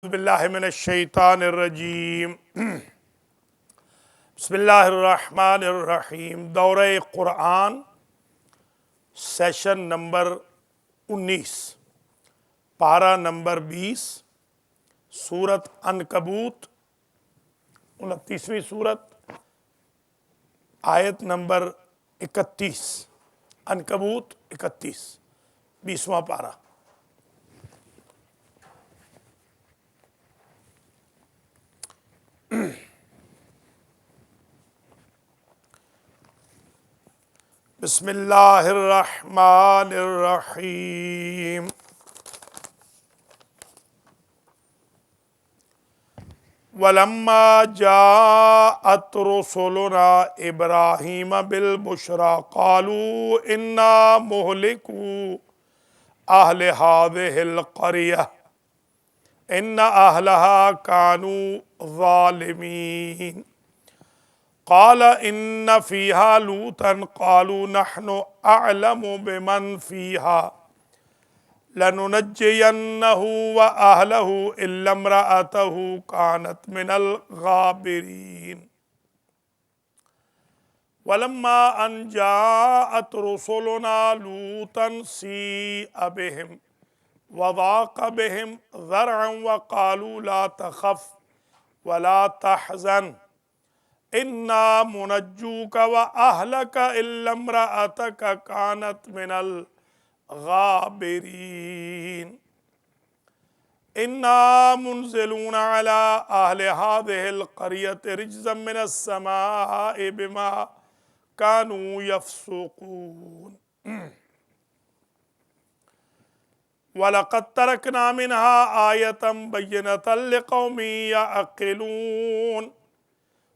باللہ من الشیطان الرجیم بسم اللہ الرحمن الرحیم۔ دورہ قرآن سیشن نمبر 19، پارہ نمبر 20، سورت عنکبوت 29ویں سورت، آیت نمبر 31۔ عنکبوت 31، 20واں پارہ۔ بسم اللہ الرحمن الرحیم۔ وَلَمَّا جَاءَتْ رُسُلُنَا إِبْرَاهِيمَ بِالْبُشْرَىٰ قَالُوا إِنَّا مُهْلِكُو أَهْلِ هَٰذِهِ الْقَرْيَةِ إِنَّ أَهْلَهَا كَانُوا ظَالِمِينَ قال إن فيها لوطا قالوا نحن أعلم بمن فيها لننجينه وأهله إلا امرأته كانت من الغابرين ولما أن جاءت رسلنا لوطا سيء بهم وضاق بهم ذرعا وقالوا لا تخف ولا تحزن اِنَّا مُنَجُّوكَ وَأَهْلَكَ إِلَّا امْرَأَتَكَ كَانَتْ مِنَ الْغَابِرِينَ إِنَّا مُنزِلُونَ عَلَىٰ أَهْلِ هَٰذِهِ الْقَرْيَةِ رِجْزًا مِنَ السَّمَاءِ بِمَا كَانُوا يَفْسُقُونَ وَلَقَدْ تَرَكْنَا مِنْهَا آيَةً بَيِّنَةً لِقَوْمٍ يَعْقِلُونَ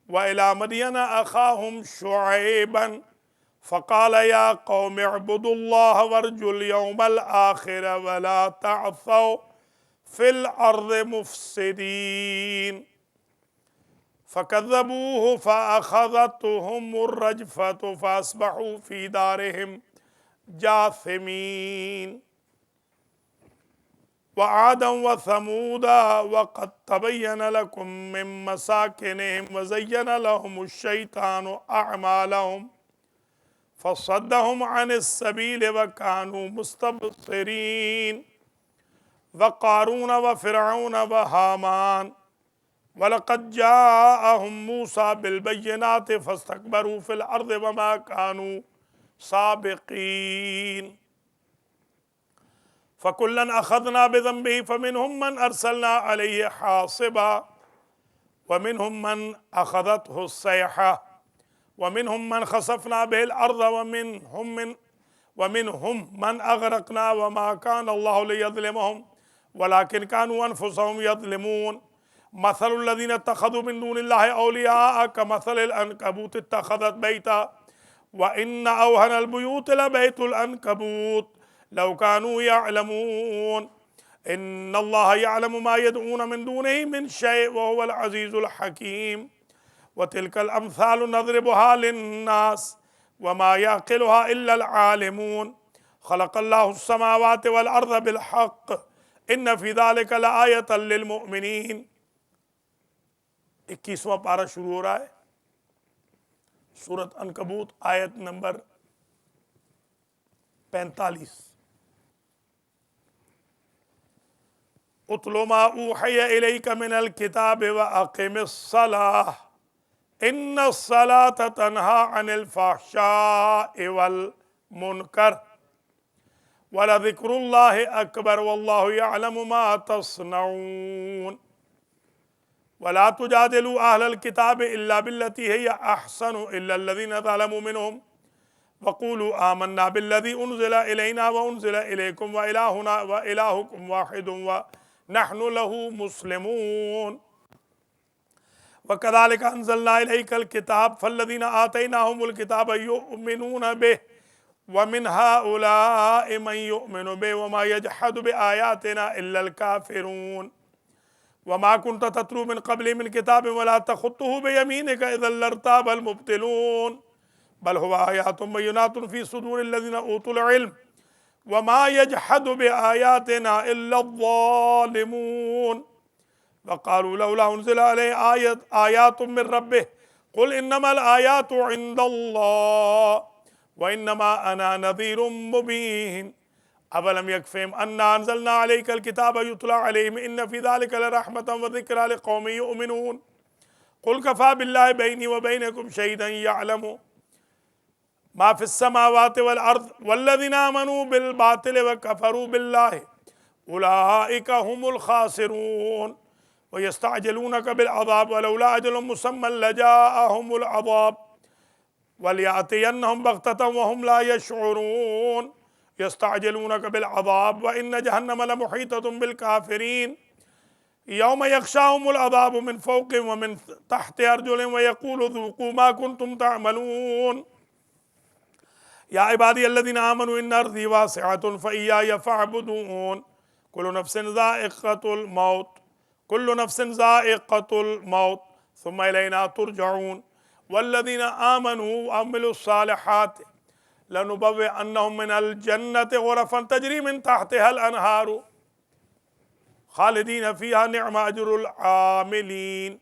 وَإِلَىٰ مَدْيَنَ أَخَاهُمْ شُعَيْبًا فَقَالَ يَا قَوْمِ اعْبُدُوا اللَّهَ وَارْجُوا الْيَوْمَ الْآخِرَ وَلَا تَعْثَوْا فِي الْأَرْضِ مُفْسِدِينَ فَكَذَّبُوهُ فَأَخَذَتْهُمُ الرَّجْفَةُ فَأَصْبَحُوا فِي دَارِهِمْ جَاثِمِينَ وعادا وثمودا وقد تبين لكم من مساكنهم وزين لهم الشيطان أعمالهم فصدهم عن السبيل وكانوا مستبصرين وقارون وفرعون وهامان ولقد جاءهم موسى بالبينات فاستكبروا في الأرض وما كانوا سابقين فَكُلًّا أَخَذْنَا بِذَنبِهِ فَمِنْهُمْ مَنْ أَرْسَلْنَا عَلَيْهِ حَاصِبًا وَمِنْهُمْ مَنْ أَخَذَتْهُ الصَّيْحَةُ وَمِنْهُمْ مَنْ خَسَفْنَا بِهِ الْأَرْضَ وَمِنْهُمْ مَنْ أَغْرَقْنَا وَمَا كَانَ اللَّهُ لِيَظْلِمَهُمْ وَلَكِنْ كَانُوا أَنفُسَهُمْ يَظْلِمُونَ مَثَلُ الَّذِينَ اتَّخَذُوا مِن دُونِ اللَّهِ أَوْلِيَاءَ كَمَثَلِ الْعَنكَبُوتِ اتَّخَذَتْ بَيْتًا وَإِنَّ أَوْهَنَ الْبُيُوتِ لَبَيْتُ الْعَنكَبُوتِ لو كانوا يعلمون إن الله يعلم ما يدعون من دونه من شيء وهو العزيز الحكيم وتلك الأمثال نضربها للناس وما يعقلها إلا العالمون خلق الله السماوات والأرض بالحق إن في ذلك لآية للمؤمنين۔ 21واں پارہ شروع ہو رہا ہے، سورت عنکبوت، آیت نمبر 45۔ اتل ما اوحی الیک من الکتاب واقم الصلاة ان الصلاة تنہی عن الفحشاء والمنکر ولذکر اللہ اکبر واللہ یعلم ما تصنعون ولا تجادلوا اہل الکتاب الا باللتی ہی احسن الا الذین ظلموا منہم وقولوا آمنا بالذی انزل الینا وانزل الیکم والہنا والہکم واحد نحن له مسلمون وكذلك أنزلنا إليك الكتاب فالذين آتيناهم الكتاب يؤمنون به ومن هؤلاء من يؤمن به وما يجحد بآياتنا إلا الكافرون وما كنت تتلو من قبل من كتاب ولا تخطه بيمينك إذا لارتاب المبطلون بل هو آيات بينات في صدور الذين أوتوا العلم وما يجحد بآياتنا إلا الظالمون وقالوا لولا انزل عليه آیات من ربه قل انما الآیات عند الله وانما انا نذیر مبین اولم یکفہم انا انزلنا علیک الکتاب یتلی علیہم ان فی ذلک لرحمۃ وذکری لقوم یؤمنون قل کفی باللہ بینی وبینکم شہیدا یعلم ما فی السماوات والارض والذین آمنوا بالباطل وکفروا باللہ اولئک هم الخاسرون ويستعجلونك بالعذاب ولولا أجل مسمى لجاءهم العذاب وليأتينهم بغتة وهم لا يشعرون يستعجلونك بالعذاب وإن جهنم لمحيطة بالكافرين يوم يغشاهم العذاب من فوقهم ومن تحت أرجلهم ويقول ذوقوا ما كنتم تعملون يا عبادي الذين آمنوا إن أرضي واسعة فإياي فاعبدون كل نفس ذائقة الموت كل نفس ذائقة الموت ثم إلينا ترجعون والذين آمنوا وعملوا الصالحات لنبوئنهم من الجنة غرفا تجري من تحتها الأنهار خالدين فيها نعم أجر العاملين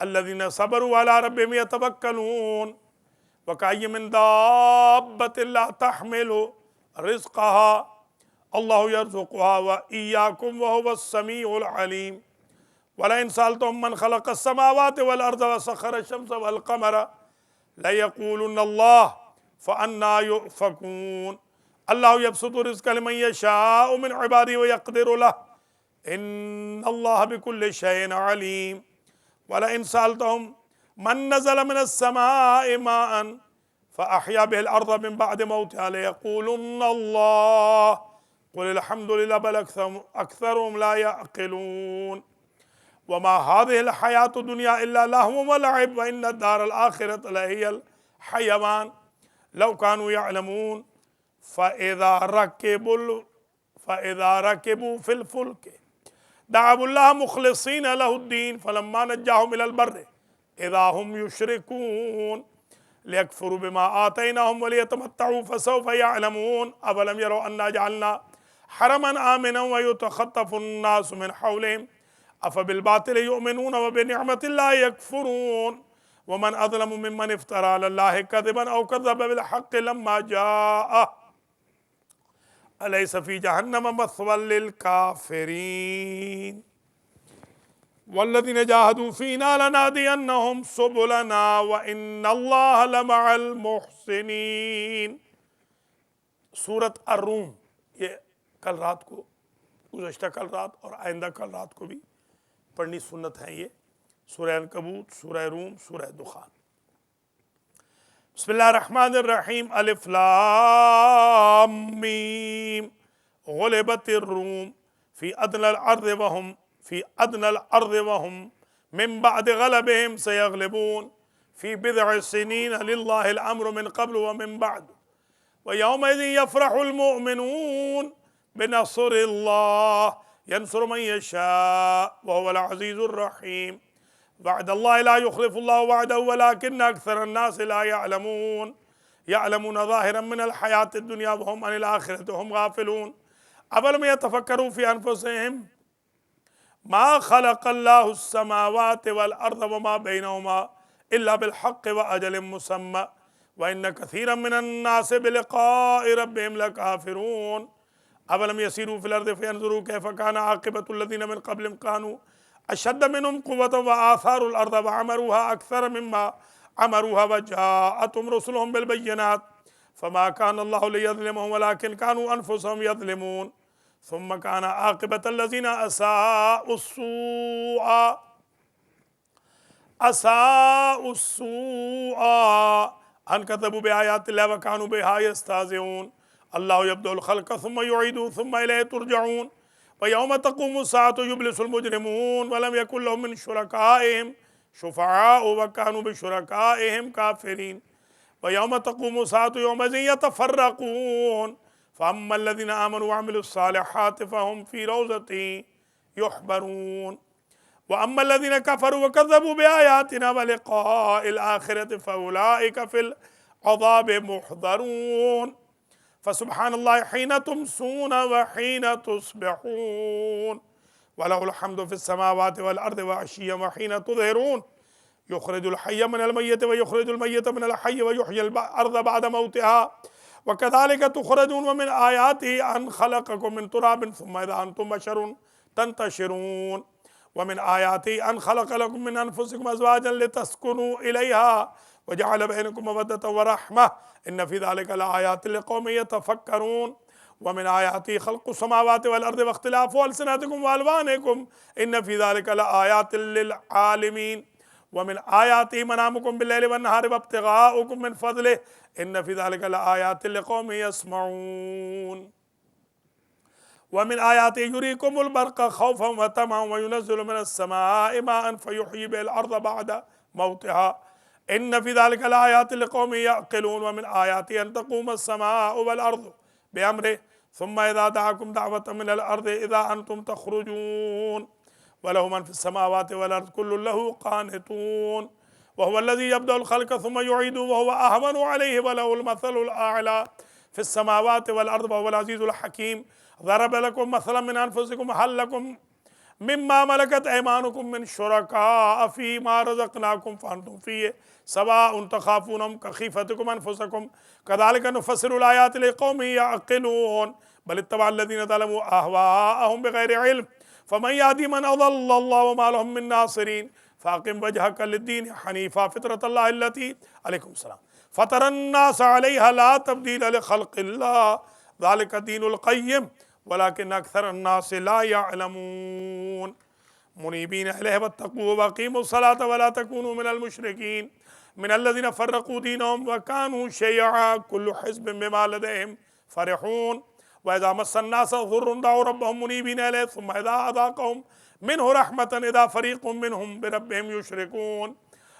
الذين صبروا على ربهم يتوكلون وكأي من دابة لا تحمل رزقها الله يرزقها وإياكم وهو السميع العليم ولئن سألتهم من خلق السماوات والأرض وسخر الشمس والقمر ليقولن الله فأنى يؤفكون الله يبسط الرزق لمن يشاء من عباده ويقدر له إن الله بكل شيء عليم ولئن سألتهم من نزل من السماء ماء فأحيا به الأرض من بعد موتها ليقولن الله قل الحمد لله بل أكثرهم لا يعقلون وما هذه الحياة الدنيا إلا لهو ولعب وإن الدار الآخرة لهي الحيوان لو كانوا يعلمون فإذا ركبوا في الفلك دعوا الله مخلصين له الدين فلما نجاهم إلى البر إذا هم يشركون ليكفروا بما آتيناهم وليتمتعوا فسوف يعلمون أولم يروا أنا جعلنا حرما آمنا ويتخطف الناس من حولهم أفبالباطل يؤمنون وبنعمة الله يكفرون ومن أظلم ممن افترى على الله كذبا أو كذب بالحق لما جاءه أليس في جهنم مثوى للكافرين والذين جاهدوا فينا لنهدينهم سبلنا وإن الله لمع المحسنين سورة الروم یہ کل رات کو گزشتہ کل رات اور آئندہ کل رات کو بھی پڑھنی سنت ہے یہ سورہ عنکبوت، سورہ روم، سورہ دخان۔ بسم اللہ الرحمن الرحیم الف لام میم غلبت الروم فی ادنى الارض وهم من بعد غلبهم سيغلبون في بضع سنين لله الامر من قبل ومن بعد ويومئذ يفرح المؤمنون بنصر الله ينصر من يشاء وهو العزيز الرحيم وعد الله لا يخلف الله وعده ولكن أكثر الناس لا يعلمون ظاهرا من الحياة الدنيا وهم عن الآخرة هم غافلون أولم يتفكروا في أنفسهم ما خلق الله السماوات والأرض وما بينهما إلا بالحق وأجل مسمى وإن كثيرا من الناس بلقاء ربهم لكافرون أولم يسيروا في الأرض فينظروا كيف كان عاقبة الذين من قبلهم كانوا أشد منهم قوة وآثاروا الأرض وعمروها أكثر مما عمروها وجاءتهم رسلهم بالبينات فما كان الله ليظلمهم ولكن كانوا أنفسهم يظلمون ثم كان عاقبة الذين أساءوا السوء أن كذبوا بآيات الله وكانوا بها يستهزئون الله يبدأ الخلق ثم يعيده ثم إليه ترجعون ويوم تقوم الساعة يبلس المجرمون ولم يكن لهم من شركائهم شفعاء وكانوا بشركائهم كافرين ويوم تقوم الساعة يومئذ يتفرقون فأما الذين آمنوا وعملوا الصالحات فهم في روضة يحبرون وأما الذين كفروا وكذبوا بآياتنا ولقاء الآخرة فأولئك في العذاب محضرون فسبحان الله حين تمسون وحين تصبحون وَلَهُ الْحَمْدُ فِي السَّمَاوَاتِ وَالْأَرْضِ وَعَشِيًّا وَحِينَ تُظْهِرُونَ يُخْرِجُ الْحَيَّ مِنَ الْمَيِّتِ وَيُخْرِجُ الْمَيِّتَ مِنَ الْحَيِّ وَيُحْيِي الْأَرْضَ بَعْدَ مَوْتِهَا وَكَذَلِكَ تُخْرَجُونَ وَمِنْ آيَاتِهِ أَنْ خَلَقَكُم مِّن تُرَابٍ ثُمَّ إِذَا أَنْتُمْ بَشَرٌ تَنْتَشِرُونَ وَمِنْ آيَاتِهِ أَنْ خَلَقَ لَكُم مِّنْ أَنفُسِكُمْ أَزْوَاجًا لِتَسْكُنُوا إِلَيْهَا وَجَعَلَ بَيْنَكُم مَّوَدَّةً وَرَحْمَةً إِنَّ فِي ذَلِكَ لَآيَاتٍ لِقَوْمٍ يَتَفَكَّرُونَ ومن آياته خلق السماوات والأرض واختلاف ألسنتكم وألوانكم إن في ذلك لآيات للعالمين ومن آياته منامكم بالليل والنهار وابتغاؤكم من فضله إن في ذلك لآيات لقوم يسمعون ومن آياته يريكم البرق خوفا وطمعا وينزل من السماء ماء فيحيي به الأرض بعد موتها إن في ذلك لآيات لقوم يعقلون ومن آياته أن تقوم السماء والأرض بأمره ثم إذا دعاكم دعوة من الأرض إذا أنتم تخرجون وله من في السماوات والأرض كل له قانتون وهو الذي يبدأ الخلق ثم يعيده وهو أهون عليه وله المثل الأعلى في السماوات والأرض وهو العزيز الحكيم ضرب لكم مثلا من أنفسكم هل لكم مما ملكت أيمانكم من شركاء فيما رزقناكم فأنتم فيه سواء تخافونهم كخيفتكم أنفسكم كذلك نفسر الآيات لقوم يعقلون بل اتبع الذين ظلموا أهواءهم بغير علم فمن يهدي من أضل الله وما لهم من ناصرين فأقم وجهك للدين حنيفا فطرة الله التي عليكم السلام فطر الناس عليها لا تبديل لخلق الله ذلك الدين القيم ولكن أكثر الناس لا يعلمون منيبين إليه واتقوه وأقيموا الصلاة ولا تكونوا من المشركين من الذين فرقوا دينهم وكانوا شيعا كل حزب بما لديهم فرحون وإذا مس الناس ضر دعوا ربهم منيبين إليه ثم إذا أذاقهم منه رحمة إذا فريق منهم بربهم يشركون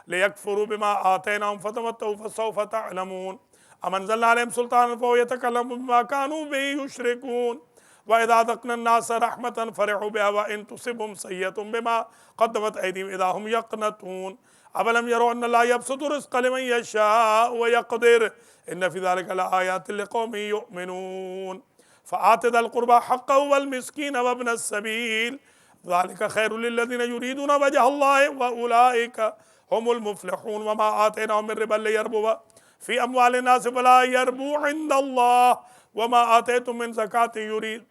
ليكفروا بما آتيناهم فتمتعوا فسوف تعلمون أم أنزلنا عليهم سلطانا فهو يتكلم بما كانوا به يشركون وإذا أذقنا الناس رحمة فرحوا بها وإن تصبهم سيئة بما قدمت أيديهم إذا هم يقنطون أولم يروا أن الله يبسط الرزق لمن يشاء ويقدر إن في ذلك لآيات لقوم يؤمنون فآت ذا القربى حقه والمسكين وابن السبيل ذلك خير للذين يريدون وجه الله وأولئك هم المفلحون وما آتيناهم من ربا ليربو في أموال الناس فلا يربو عند الله وما آتيتم من زكاة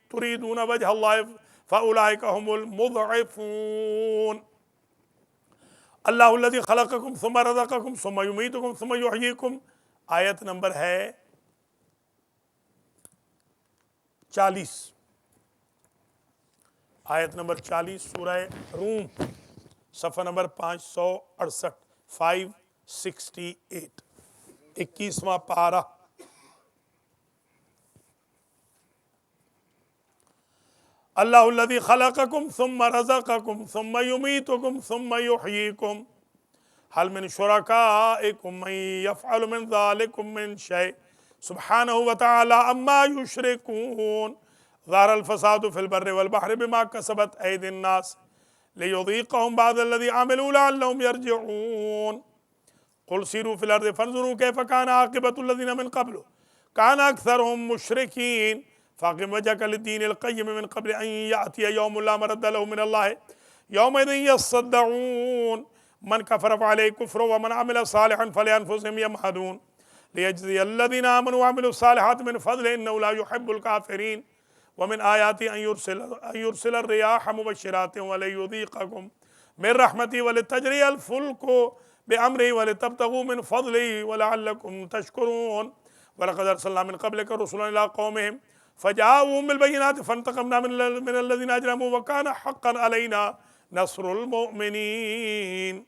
تريدون وجه الله فأولئك هم المضعفون اللہ الذی خلقکم ثم رزقکم ثم یمیتکم ثم یحییکم آیت نمبر ہے 40 آیت نمبر 40 سورہ روم صفحہ نمبر 568 568 21واں پارہ اللہ الذی خلقکم ثم رزقکم ثم یمیتکم ثم یحییکم هل من شرکائکم من یفعل من ذالکم من شیء سبحانہ وتعالی اما یشرکون ظہر الفساد فی البر والبحر بما کسبت ایدی الناس لیذیقہم بعض الذی عملوا لعلہم یرجعون قل سیروا فی الارض فانظروا کیف کان عاقبۃ الذین من قبل کان اکثرهم مشرکین فاقم وجهك للدين القيم من قبل أن يأتي يوم لا مرد له من الله يومئذ يصدعون من كفر فعليه كفر ومن عمل صالحا فلأنفسهم يمهدون ليجزي الذين آمنوا وعملوا الصالحات من فضله إنه لا يحب الكافرين ومن آياته أن يرسل الرياح مبشرات وليذيقكم من رحمته ولتجري الفلك بأمره ولتبتغوا من فضله ولعلكم تشكرون ولقد أرسلنا من قبلك رسلا إلى قومهم فجاءوهم بالبينات فانتقمنا من الذين أجرموا وكان حقا علينا نصر المؤمنين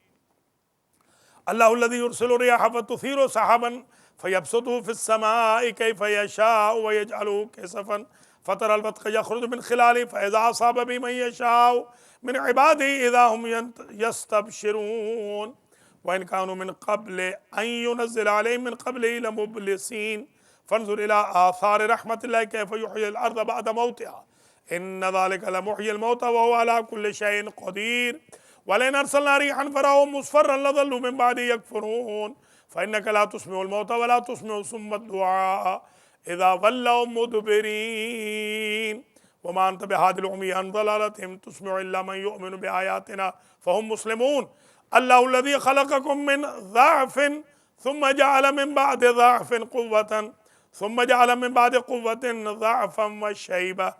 الله الذي يرسل الرياح فتثير سحابا فيبسطه في السماء كيف يشاء ويجعله كسفا فترى البرق يخرج من خلاله فإذا أصاب به من يشاء من عباده إذا هم يستبشرون وإن كانوا من قبل أن ينزل عليهم من قبله لمبلسين فانظر إلى آثار رحمة الله كيف يحيي الأرض بعد موتها إن ذلك لمحيي الموتى وهو على كل شيء قدير ولئن أرسلنا ريحا فرأوه مصفرا لظلوا من بعده يكفرون فإنك لا تسمع الموتى ولا تسمع صم الدعاء إذا ولوا مدبرين وما انت بهاد العمي عن ضلالتهم تسمع الا من يؤمن بآياتنا فهم مسلمون الله الذي خلقكم من ضعف ثم جعل من بعد ضعف قوة ثم جعل من بعد قوة ضعفا وشيبة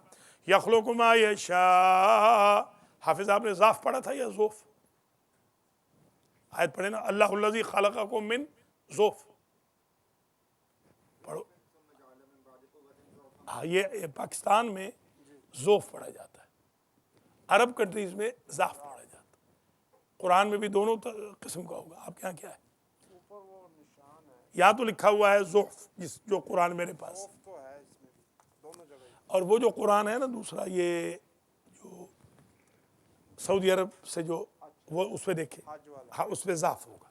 يخلق ما يشاء. حافظ آپ نے ضعف پڑھا تھا یا ضعف؟ آیت پڑھے نا، اللہ الذی خلقکم من ضعف پڑھو. یہ پاکستان میں ضعف پڑھا جاتا ہے، عرب کنٹریز میں ضعف پڑھا جاتا ہے. قرآن میں بھی دونوں قسم کا ہوگا. آپ کے یہاں کیا ہے؟ یہاں تو لکھا ہوا ہے ضعف، جو قرآن میرے پاس. اور وہ جو قرآن ہے نا دوسرا، یہ جو سعودی عرب سے جو وہ اس پہ دیکھے، ہاں اس پہ ضعف ہوگا.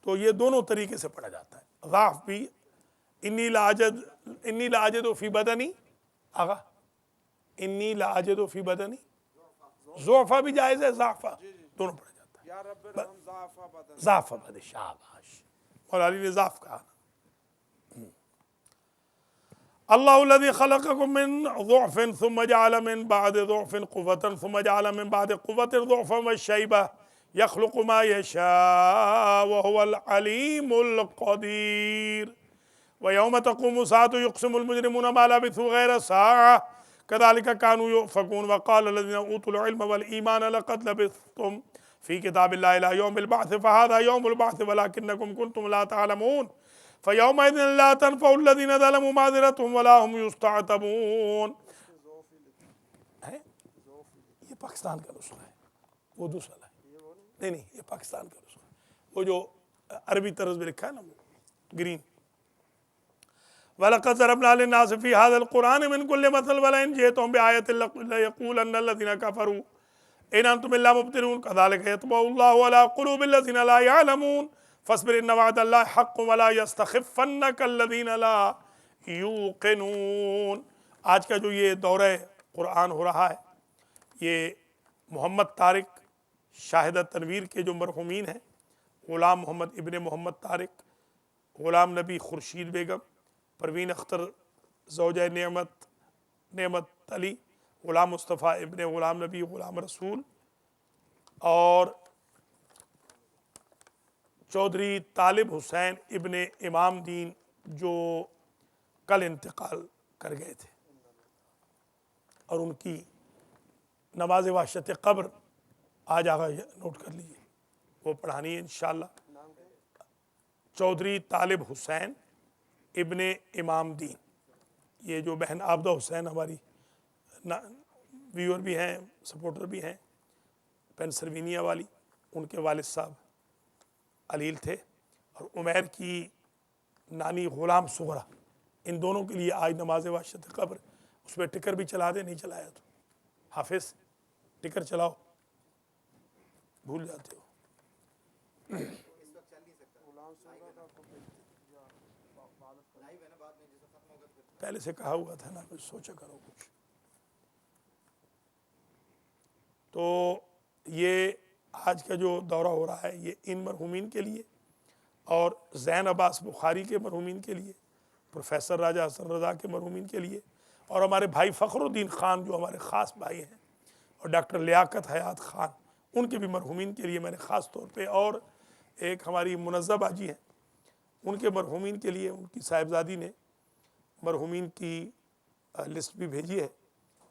تو یہ دونوں طریقے سے پڑھا جاتا ہے. ضعف بھی انی لاجد فی بدنی، آغا انی لاجد فی بدنی، ضعفہ بھی جائز ہے، ضعفہ دونوں پڑھا جاتا ہے. یا رب ارحم ضعف بدن. ضعف بدن، شاباش. مولا علی نے ضعف کہا. اللہ الذی خلقکم من ضعف ثم جعل من بعد ضعف قوة ثم جعل من بعد قوة ضعفا وشیبہ یخلق ما یشاء وهو العلیم القدیر. ویوم تقوم الساعة یقسم المجرمون ما لبثوا غیر ساعة كذلك كانوا يؤفكون. وقال الذين اوتوا العلم والایمان لقد لبثتم في كتاب الله الى يوم البعث فهذا يوم البعث ولكنكم كنتم لا تعلمون. فيومئذ لا تنفع الذين ظلموا معذرتهم ولا هم يستعتبون. یہ پاکستان کا نسخہ ہے، وہ دوسرا ہے. نہیں یہ پاکستان کا نسخہ ہے، وہ جو عربی طرز میں لکھا ہے نا گرین. وَلَقَدْ ضَرَبْنَا لِلنَّاسِ فِي هَذَا الْقُرْآنِ مِنْ كُلِّ مَثَلٍ وَلَئِنْ جِئْتُمْ بِآيَةٍ لَيَقُولَنَّ الَّذِينَ كَفَرُوا إِنْ أَنْتُمْ إِلَّا مُبْطِلُونَ كَذَلِكَ يَطْبَعُ اللَّهُ عَلَى قُلُوبِ الَّذِينَ لَا يَعْلَمُونَ فاصبر ان وعد اللہ حق ولا یستخفنک الذین لا یوقنون. آج کا جو یہ دورہ قرآن ہو رہا ہے، یہ محمد طارق شاہدہ تنویر کے جو مرحومین ہیں، غلام محمد ابن محمد طارق، غلام نبی خورشید بیگم، پروین اختر زوجہ نعمت علی، غلام مصطفیٰ ابن غلام نبی غلام رسول، اور چودھری طالب حسین ابن امام دین جو کل انتقال کر گئے تھے، اور ان کی نماز وحشت قبر آج آگا نوٹ کر لیجیے، وہ پڑھانی ہے انشاءاللہ. چودھری طالب حسین ابن امام دین، یہ جو بہن عابدہ حسین ہماری ویور بھی ہیں، سپورٹر بھی ہیں، پینسلوینیا والی، ان کے والد صاحب علیل تھے، اور عمیر کی نانی غلام صغرا. ان دونوں کے لیے آج نماز وحشت قبر. اس پہ ٹکر بھی چلا دے، نہیں چلایا تو حافظ ٹکر چلاؤ، بھول جاتے ہو. پہلے سے کہا ہوا تھا نا، کچھ سوچا کرو کچھ. تو یہ آج کا جو دورہ ہو رہا ہے، یہ ان مرحومین کے لیے، اور زین عباس بخاری کے مرحومین کے لیے، پروفیسر راجہ حسن رضا کے مرحومین کے لیے، اور ہمارے بھائی فخر الدین خان جو ہمارے خاص بھائی ہیں، اور ڈاکٹر لیاقت حیات خان، ان کے بھی مرحومین کے لیے میں نے خاص طور پہ، اور ایک ہماری منظم باجی ہیں، ان کے مرحومین کے لیے، ان کی صاحبزادی نے مرحومین کی لسٹ بھی بھیجی ہے،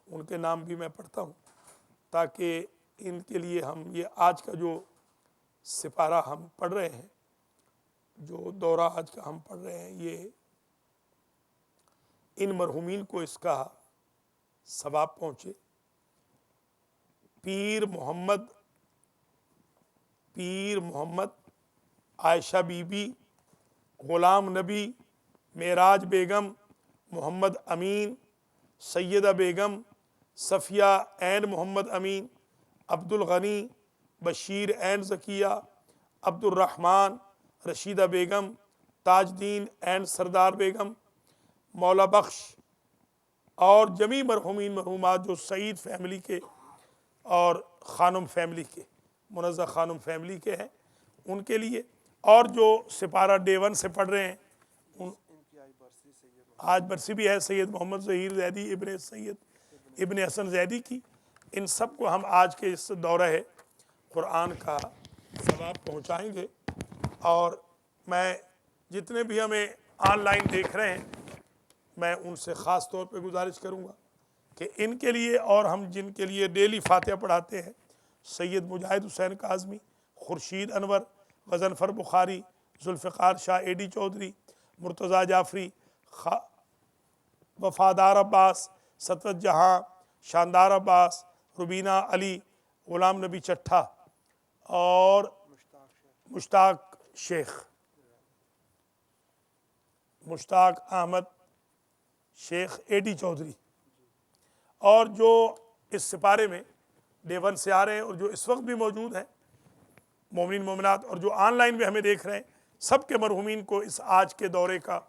ان کے نام بھی میں پڑھتا ہوں تاکہ ان کے لیے ہم یہ آج کا جو سپارہ ہم پڑھ رہے ہیں، جو دورہ آج کا ہم پڑھ رہے ہیں، یہ ان مرحومین کو اس کا ثواب پہنچے. پیر محمد عائشہ بی بی، غلام نبی، معراج بیگم، محمد امین، سیدہ بیگم، صفیہ عین محمد امین، عبد الغنی، بشیر عین ذکیہ، عبد الرحمن، رشیدہ بیگم، تاج دین عین سردار بیگم، مولا بخش، اور جمیع مرحومین مرحومات جو سعید فیملی کے اور خانم فیملی کے، منزہ خانم فیملی کے ہیں، ان کے لیے، اور جو سپارہ ڈے 1 سے پڑھ رہے ہیں، ان کی آئی برسی سید آج برسی بھی ہے سید محمد ظہیر زیدی ابن سید ابن حسن زیدی کی، ان سب کو ہم آج کے اس دورہ قرآن کا ثواب پہنچائیں گے۔ اور میں جتنے بھی ہمیں آن لائن دیکھ رہے ہیں، میں ان سے خاص طور پہ گزارش کروں گا کہ ان کے لیے اور ہم جن کے لیے ڈیلی فاتحہ پڑھاتے ہیں، سید مجاہد حسین کاظمی، خورشید انور، غضنفر بخاری، ذوالفقار شاہ اے ڈی چودھری، مرتضیٰ جعفری، وفادار عباس، ستوت جہاں، شاندار عباس، ربینہ علی، غلام نبی چٹھا اور مشتاق شیخ، مشتاق احمد شیخ اے ڈی چودھری، اور جو اس سپارے میں دیوبند سے آ رہے ہیں اور جو اس وقت بھی موجود ہیں مومنین مومنات، اور جو آن لائن بھی ہمیں دیکھ رہے ہیں، سب کے مرحومین کو اس آج کے دورے کا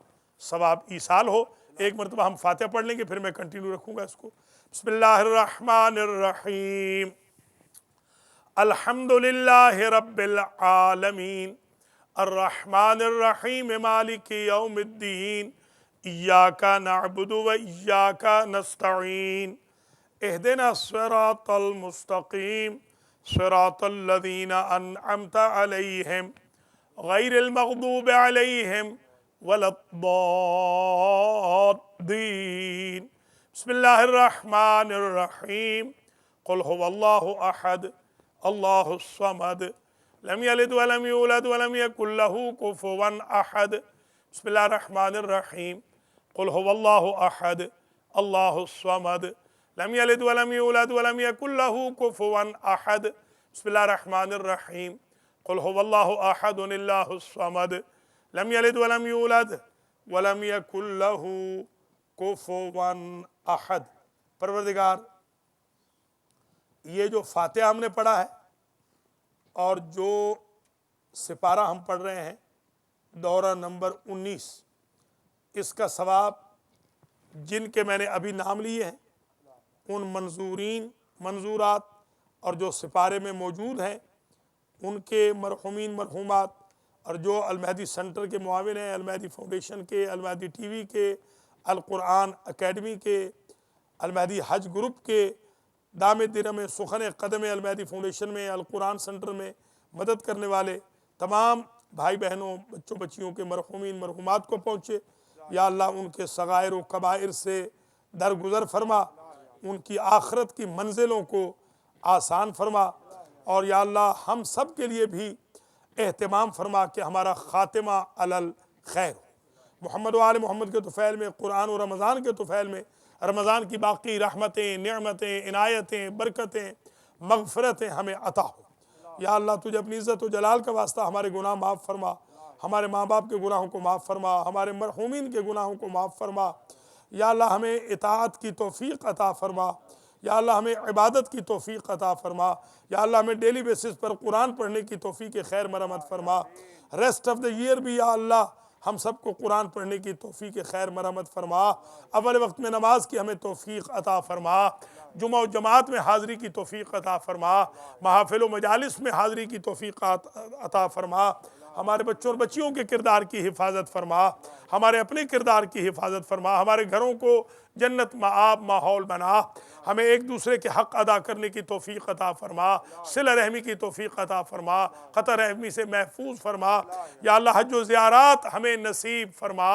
ثواب ایصال ہو۔ ایک مرتبہ ہم فاتحہ پڑھ لیں گے، پھر میں کنٹینیو رکھوں گا اس کو۔ بسم اللہ الرحمن الرحیم، الحمدللہ رب العالمین، الرحمن الرحیم، مالک یوم الدین، ایاک نعبد و ایاک نستعین، اہدنا الصراط المستقیم، صراط الذین انعمت علیہم غیر المغضوب علیہم ولا الضالین۔ بسم اللہ الرحمن الرحیم، قل هو اللہ احد اللہ الصمد لم یلد ولم یولد ولم یکن له کفوا احد۔ بسم اللہ الرحمن الرحیم، قل هو اللہ احد اللہ الصمد لم یلد ولم یولد ولم یکن له کفوا احد۔ بسم اللہ الرحمن الرحیم، قل هو اللہ احد اللہ الصمد لم یلد ولم یولد ولم یکن له کفوا احد۔ پروردگار، یہ جو فاتحہ ہم نے پڑھا ہے اور جو سپارہ ہم پڑھ رہے ہیں، دورہ نمبر 19، اس کا ثواب جن کے میں نے ابھی نام لیے ہیں، ان منظورین منظورات اور جو سپارے میں موجود ہیں ان کے مرحومین مرحومات، اور جو المہدی سینٹر کے معاون ہیں، المہدی فاؤنڈیشن کے، المہدی ٹی وی کے، القرآن اکیڈمی کے، المہدی حج گروپ کے، دام درم سخن قدم المہدی فاؤنڈیشن میں، القرآن سینٹر میں مدد کرنے والے تمام بھائی بہنوں، بچوں بچیوں کے مرحومین مرحومات کو پہنچے۔ یا اللہ ان کے صغائر و کبائر سے درگزر فرما، ان کی آخرت کی منزلوں کو آسان فرما، اور یا اللہ ہم سب کے لیے بھی اہتمام فرما کہ ہمارا خاتمہ علی الخیر ہو۔ محمد و آل محمد کے طفیل میں، قرآن و رمضان کے طفیل میں، رمضان کی باقی رحمتیں، نعمتیں، عنایتیں، برکتیں، مغفرتیں ہمیں عطا ہو۔ یا اللہ تجھے اپنی عزت و جلال کا واسطہ ہمارے گناہ معاف فرما، ہمارے ماں باپ کے گناہوں کو معاف فرما، ہمارے مرحومین کے گناہوں کو معاف فرما۔ یا اللہ ہمیں اطاعت کی توفیق عطا فرما، یا اللہ ہمیں عبادت کی توفیق عطا فرما، یا اللہ ہمیں ڈیلی بیسس پر قرآن پڑھنے کی توفیق خیر مرحمت فرما۔ ریسٹ آف دا ایئر بھی یا اللہ ہم سب کو قرآن پڑھنے کی توفیق خیر مرحمت فرما۔ اول وقت میں نماز کی ہمیں توفیق عطا فرما، جمعہ و جماعت میں حاضری کی توفیق عطا فرما، محافل و مجالس میں حاضری کی توفیق عطا فرما، ہمارے بچوں اور بچیوں کے کردار کی حفاظت فرما، ہمارے اپنے کردار کی حفاظت فرما، ہمارے گھروں کو جنت مآب ماحول بنا، ہمیں ایک دوسرے کے حق ادا کرنے کی توفیق عطا فرما، صلہ رحمی کی توفیق عطا فرما، قطع رحمی سے محفوظ فرما۔ یا اللہ حج و زیارات ہمیں نصیب فرما،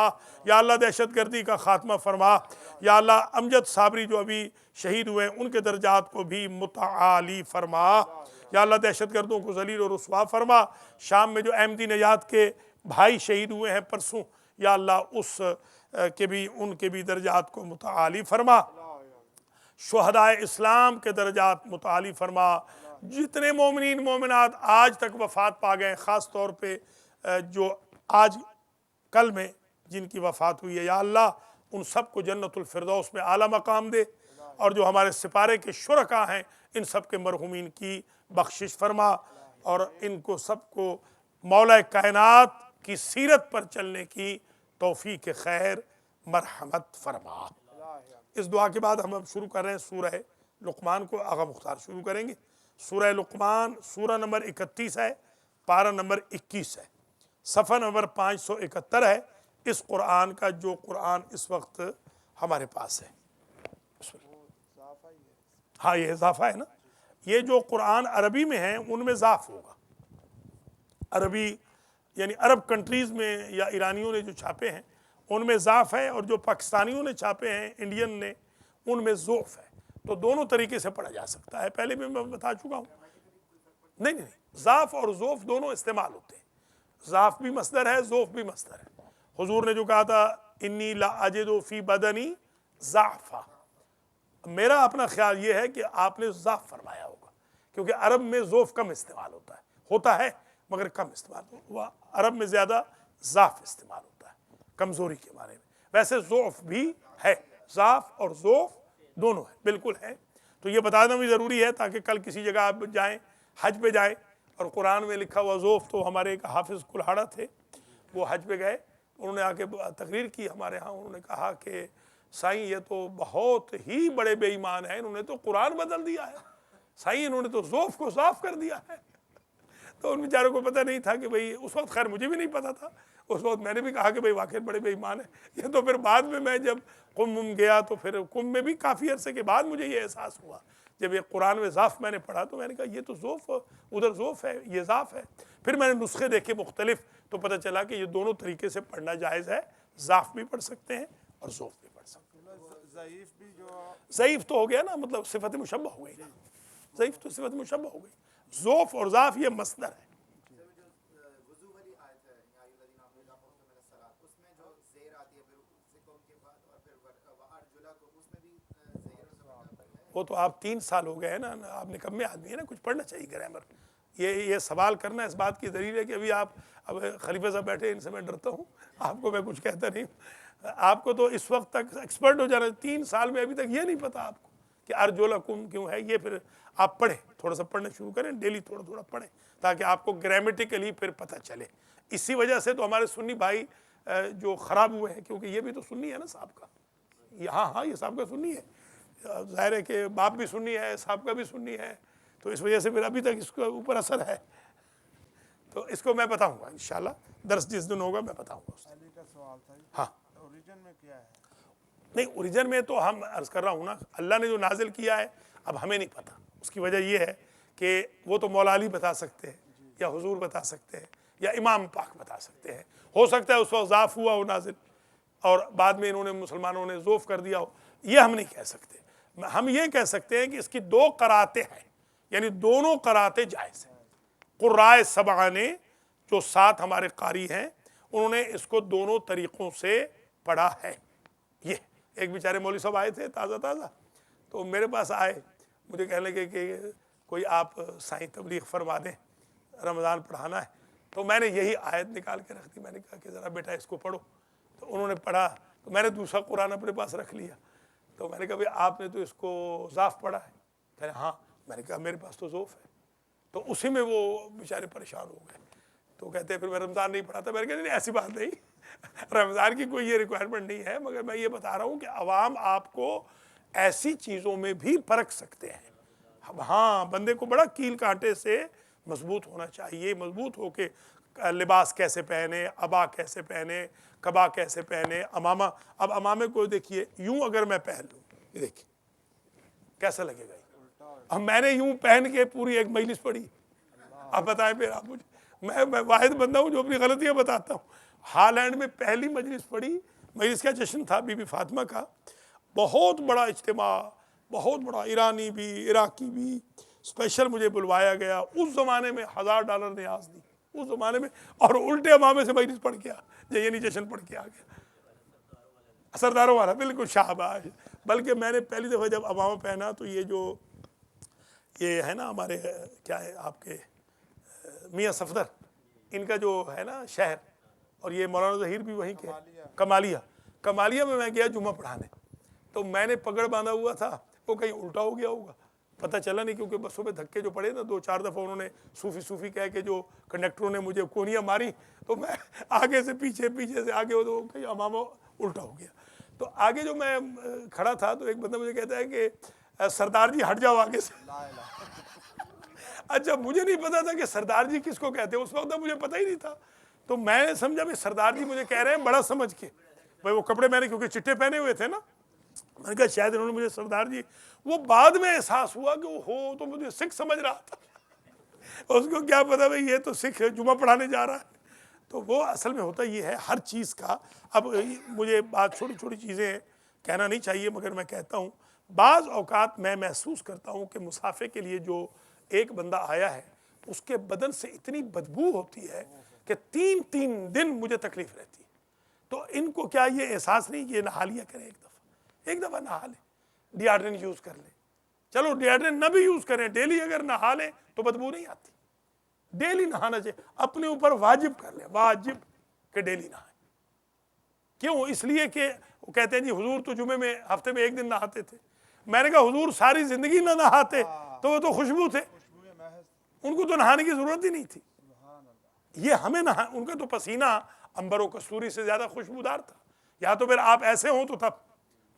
یا اللہ دہشت گردی کا خاتمہ فرما، یا اللہ امجد صابری جو ابھی شہید ہوئے ان کے درجات کو بھی متعالی فرما، یا اللہ دہشت گردوں کو ذلیل و رسوا فرما۔ شام میں جو احمدی نژاد کے بھائی شہید ہوئے ہیں پرسوں، یا اللہ اس کے بھی ان کے بھی درجات کو متعالی فرما، شہدائے اسلام کے درجات متعالی فرما۔ جتنے مومنین مومنات آج تک وفات پا گئے، خاص طور پہ جو آج کل میں جن کی وفات ہوئی ہے، یا اللہ ان سب کو جنت الفردوس میں اعلیٰ مقام دے، اور جو ہمارے سپارے کے شرکاء ہیں ان سب کے مرحومین کی بخشش فرما، اور ان کو سب کو مولا کائنات کی سیرت پر چلنے کی توفیق خیر مرحمت فرما۔ اس دعا کے بعد ہم اب شروع کر رہے ہیں سورہ لقمان کو۔ آغا مختار شروع کریں گے۔ سورہ لقمان سورہ نمبر 31 ہے، پارہ نمبر 21 ہے، صفحہ نمبر 571 ہے۔ اس قرآن کا جو قرآن اس وقت ہمارے پاس ہے. ہاں یہ اضافہ ہے نا. یہ جو قرآن عربی میں ہیں ان میں ضعف ہوگا. عربی یعنی عرب کنٹریز میں یا ایرانیوں نے جو چھاپے ہیں ان میں ضعف ہے، اور جو پاکستانیوں نے چھاپے ہیں انڈین نے ان میں ضعف ہے. تو دونوں طریقے سے پڑھا جا سکتا ہے، پہلے بھی میں بتا چکا ہوں. نہیں ضعف اور ضعف دونوں استعمال ہوتے ہیں. ضعف بھی مصدر ہے، ضعف بھی مصدر ہے. حضور نے جو کہا تھا انی لا اجد فی بدنی ضعفا، میرا اپنا خیال یہ ہے کہ آپ نے ضعف فرمایا ہوگا، کیونکہ عرب میں ضعف کم استعمال ہوتا ہے مگر کم استعمال ہوا. عرب میں زیادہ ضعف استعمال ہوتا ہے کمزوری کے بارے میں. ویسے ضعف بھی ہے، ضعف اور ضعف دونوں ہے، بالکل ہے. تو یہ بتانا بھی ضروری ہے تاکہ کل کسی جگہ آپ جائیں، حج پہ جائیں اور قرآن میں لکھا ہوا ضعف. تو ہمارے ایک حافظ کلہاڑا تھے، وہ حج پہ گئے، انہوں نے آ کے تقریر کی ہمارے ہاں. انہوں نے کہا کہ سائیں یہ تو بہت ہی بڑے بے ایمان ہیں، انہوں نے تو قرآن بدل دیا ہے. سائیں انہوں نے تو ضعف کو ضعف کر دیا ہے. تو ان بیچاروں کو پتہ نہیں تھا کہ بھئی اس وقت، خیر مجھے بھی نہیں پتہ تھا اس وقت. میں نے بھی کہا کہ بھئی واقعی بڑے بے ایمان ہیں. یہ تو پھر بعد میں جب قم گیا تو پھر قم میں بھی کافی عرصے کے بعد مجھے یہ احساس ہوا. جب یہ قرآن میں ضعف میں نے پڑھا تو میں نے کہا یہ تو ضعف، ادھر ضعف ہے، یہ ضعف ہے. پھر میں نے نسخے دیکھے مختلف، تو پتہ چلا کہ یہ دونوں طریقے سے پڑھنا جائز ہے. ضعف بھی پڑھ سکتے ہیں اور ضعف بھی پڑھ سکتے ہیں. ضعیف بھی جو ضعیف تو ہو گیا نا، مطلب صفت مشبہ ہو گئی نا. ضعیف تو صفت مشبہ ہو گئی. ضعف اور ضعف یہ مصدر ہے. وضو والی آیت ہے یا الذین آمنوا اذا قمتم الی الصلاۃ، اس میں جو زیر آتی ہے پھر سکم کے بعد اور پھر وارجلکم، اس میں بھی زیر و زبر ہے. وہ تو آپ 3 سال ہو گئے ہیں نا، آپ نکمے آدمی ہیں نا، کچھ پڑھنا چاہیے گرامر. یہ سوال کرنا اس بات کی دلیل ہے کہ ابھی آپ اب خلیفہ صاحب بیٹھے، ان سے میں ڈرتا ہوں. آپ کو میں کچھ کہتا نہیں. آپ کو تو اس وقت تک ایکسپرٹ ہو جانا. 3 سال میں ابھی تک یہ نہیں پتا آپ کو کہ ارجلکم کیوں ہے. یہ پھر آپ پڑھیں، تھوڑا سا پڑھنا شروع کریں، ڈیلی تھوڑا تھوڑا پڑھیں تاکہ آپ کو گرامیٹیکلی پھر پتہ چلے. اسی وجہ سے تو ہمارے سنی بھائی جو خراب ہوئے ہیں، کیونکہ یہ بھی تو سنی ہے نا صاحب کا. ہاں یہ صاحب کا سنی ہے. ظاہر ہے کہ باپ بھی سنی ہے، صاحب کا بھی سنی ہے، تو اس وجہ سے پھر ابھی تک اس کے اوپر اثر ہے. تو اس کو میں بتاؤں گا انشاءاللہ، درس جس دن ہوگا میں بتاؤں گا. علی کا سوال تھا، ہاں اوریجن میں کیا ہے؟ نہیں، اوریجن میں تو ہم عرض کر رہا ہوں نا، اللہ نے جو نازل کیا ہے اب ہمیں نہیں پتہ. اس کی وجہ یہ ہے کہ وہ تو مولا علی بتا سکتے ہیں، یا حضور بتا سکتے ہیں، یا امام پاک بتا سکتے ہیں. ہو سکتا ہے اس وقت ضعف ہوا ہو نازل اور بعد میں انہوں نے مسلمانوں نے ذوف کر دیا ہو. یہ ہم نہیں کہہ سکتے. ہم یہ کہہ سکتے ہیں کہ اس کی 2 قراتیں ہیں، یعنی دونوں قراتیں جائز ہیں. قرائے 7 نے جو 7 ہمارے قاری ہیں انہوں نے اس کو دونوں طریقوں سے پڑھا ہے. یہ ایک بیچارے مولوی صاحب آئے تھے تازہ، تو میرے پاس آئے، مجھے کہنے لگے کہ کوئی آپ سائیں تبلیغ فرما دیں، رمضان پڑھانا ہے. تو میں نے یہی آیت نکال کے رکھ دی. میں نے کہا کہ ذرا بیٹا اس کو پڑھو. تو انہوں نے پڑھا، تو میں نے دوسرا قرآن اپنے پاس رکھ لیا. تو میں نے کہا بھئی آپ نے تو اس کو ضعف پڑھا ہے؟ کہہ رہے ہاں. میں نے کہا میرے پاس تو ضعف ہے. تو اسی میں وہ بیچارے پریشان ہو گئے. تو کہتے ہیں پھر میں رمضان نہیں پڑھا تھا. میں نے کہا نہیں ایسی بات نہیں، رمضان کی کوئی یہ ریکوائرمنٹ نہیں ہے، مگر میں یہ بتا رہا ہوں کہ عوام آپ کو ایسی چیزوں میں بھی پرکھ سکتے ہیں. ہاں بندے کو بڑا کیل کانٹے سے مضبوط ہونا چاہیے، مضبوط ہو کے لباس کیسے پہنے، عبا کیسے پہنے، قبا کیسے پہنے، امامہ. اب امامے کو دیکھیے، یوں اگر میں پہن لوں، یہ دیکھیے کیسا لگے گا. اب میں نے یوں پہن کے پوری ایک مجلس پڑھی. آپ بتائیں پھر آپ مجھے، میں واحد بندہ ہوں جو اپنی غلطیاں بتاتا ہوں. ہالینڈ میں پہلی مجلس پڑھی، مجلس کا جشن تھا بی بی فاطمہ کا، بہت بڑا اجتماع، بہت بڑا، ایرانی بھی عراقی بھی، اسپیشل مجھے بلوایا گیا. اس زمانے میں $1000 نیاز دی اس زمانے میں، اور الٹے امامے سے مجلس پڑھ کے یعنی جشن پڑھ کے آ گیا. سرداروں والا بالکل شاباش. بلکہ میں نے پہلی دفعہ جب امامہ پہنا تو یہ ہے نا ہمارے کیا ہے آپ کے میاں صفدر، ان کا جو ہے نا شہر، اور یہ مولانا ظہیر بھی وہیں کے، کمالیہ میں گیا جمعہ پڑھانے. تو میں نے پگڑ باندھا ہوا تھا، وہ کہیں الٹا ہو گیا ہوگا، پتہ چلا نہیں، کیونکہ بسوں میں دھکے جو پڑے نا 2-4 دفعہ انہوں نے صوفی کہہ کے جو کنڈکٹروں نے مجھے کونیاں ماری، تو میں آگے سے پیچھے سے آگے ہو تو کہیں امامہ الٹا ہو گیا. تو آگے جو میں کھڑا تھا تو ایک بندہ مجھے کہتا ہے کہ سردار جی ہٹ جاؤ آگے سے. اچھا مجھے نہیں پتا تھا کہ سردار جی کس کو کہتے ہیں، اس وقت مجھے پتہ ہی نہیں تھا. تو میں نے سمجھا بھائی سردار جی مجھے کہہ رہے ہیں بڑا سمجھ کے، بھائی وہ کپڑے میں نے کیونکہ چٹے پہنے ہوئے تھے نا، میں نے کہا شاید انہوں نے مجھے سردار جی، وہ بعد میں احساس ہوا کہ وہ ہو تو مجھے سکھ سمجھ رہا تھا، اس کو کیا پتا بھائی یہ تو سکھ جمعہ پڑھانے جا رہا ہے۔ تو وہ اصل میں ہوتا یہ ہے ہر چیز کا، اب مجھے بات چھوٹی چھوٹی چیزیں کہنا نہیں چاہیے مگر میں کہتا ہوں، بعض اوقات میں محسوس کرتا ہوں کہ مسافے کے لیے جو ایک بندہ آیا ہے اس کے بدن سے اتنی بدبو ہوتی ہے کہ 3 دن مجھے تکلیف رہتی ہے۔ تو ان کو کیا یہ احساس نہیں کہ یہ نہا لیا کریں، ایک دفعہ نہا لیں، ڈیاڈرن یوز کر لیں، چلو ڈیاڈرن نہ بھی یوز کریں، ڈیلی اگر نہا لیں تو بدبو نہیں آتی، ڈیلی نہانا چاہیے، اپنے اوپر واجب کر لیں، واجب کہ ڈیلی نہائیں۔ کیوں؟ اس لیے کہ وہ کہتے ہیں جی حضور تو جمعے میں ہفتے میں 1 دن نہاتے تھے، میں نے کہا حضور ساری زندگی نہ نہاتے تو وہ تو خوشبو تھے، ان کو تو نہانے کی ضرورت ہی نہیں تھی، یہ ہمیں نہا، ان کا تو پسینہ عنبر و کستوری سے زیادہ خوشبودار تھا، یا تو پھر آپ ایسے ہوں تو تب۔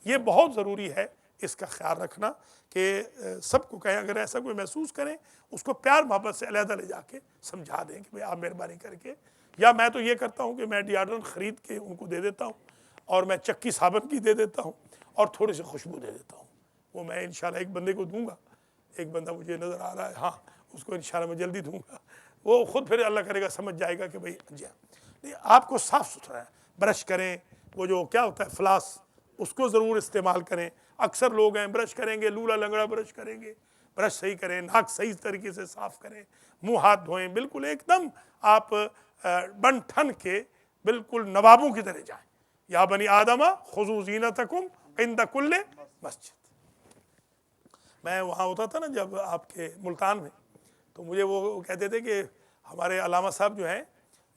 یہ بہت ضروری ہے اس کا خیال رکھنا کہ سب کو کہیں اگر ایسا کوئی محسوس کریں اس کو پیار محبت سے علیحدہ لے جا کے سمجھا دیں کہ بھئی آپ مہربانی کر کے، یا میں تو یہ کرتا ہوں کہ میں ڈیاڈرن خرید کے ان کو دے دیتا ہوں، اور میں چکی صابن کی دے دیتا ہوں، اور تھوڑی سی خوشبو دے دیتا ہوں، وہ میں انشاءاللہ ایک بندے کو دوں گا، ایک بندہ مجھے نظر آ رہا ہے، ہاں اس کو انشاءاللہ میں جلدی دوں گا، وہ خود پھر اللہ کرے گا سمجھ جائے گا کہ بھئی جی نہیں، آپ کو صاف ستھرا ہے، برش کریں، وہ جو کیا ہوتا ہے فلاس اس کو ضرور استعمال کریں، اکثر لوگ ہیں برش کریں گے لولا لنگڑا برش کریں گے، برش صحیح کریں، ناک صحیح طریقے سے صاف کریں، منہ ہاتھ دھوئیں، بالکل ایک دم آپ بن ٹھن کے بالکل نوابوں کی طرح جائیں، یا بنی آدم خذوا زینتکم عند کل مسجد۔ میں وہاں ہوتا تھا نا جب آپ کے ملتان میں، تو مجھے وہ کہتے تھے کہ ہمارے علامہ صاحب جو ہیں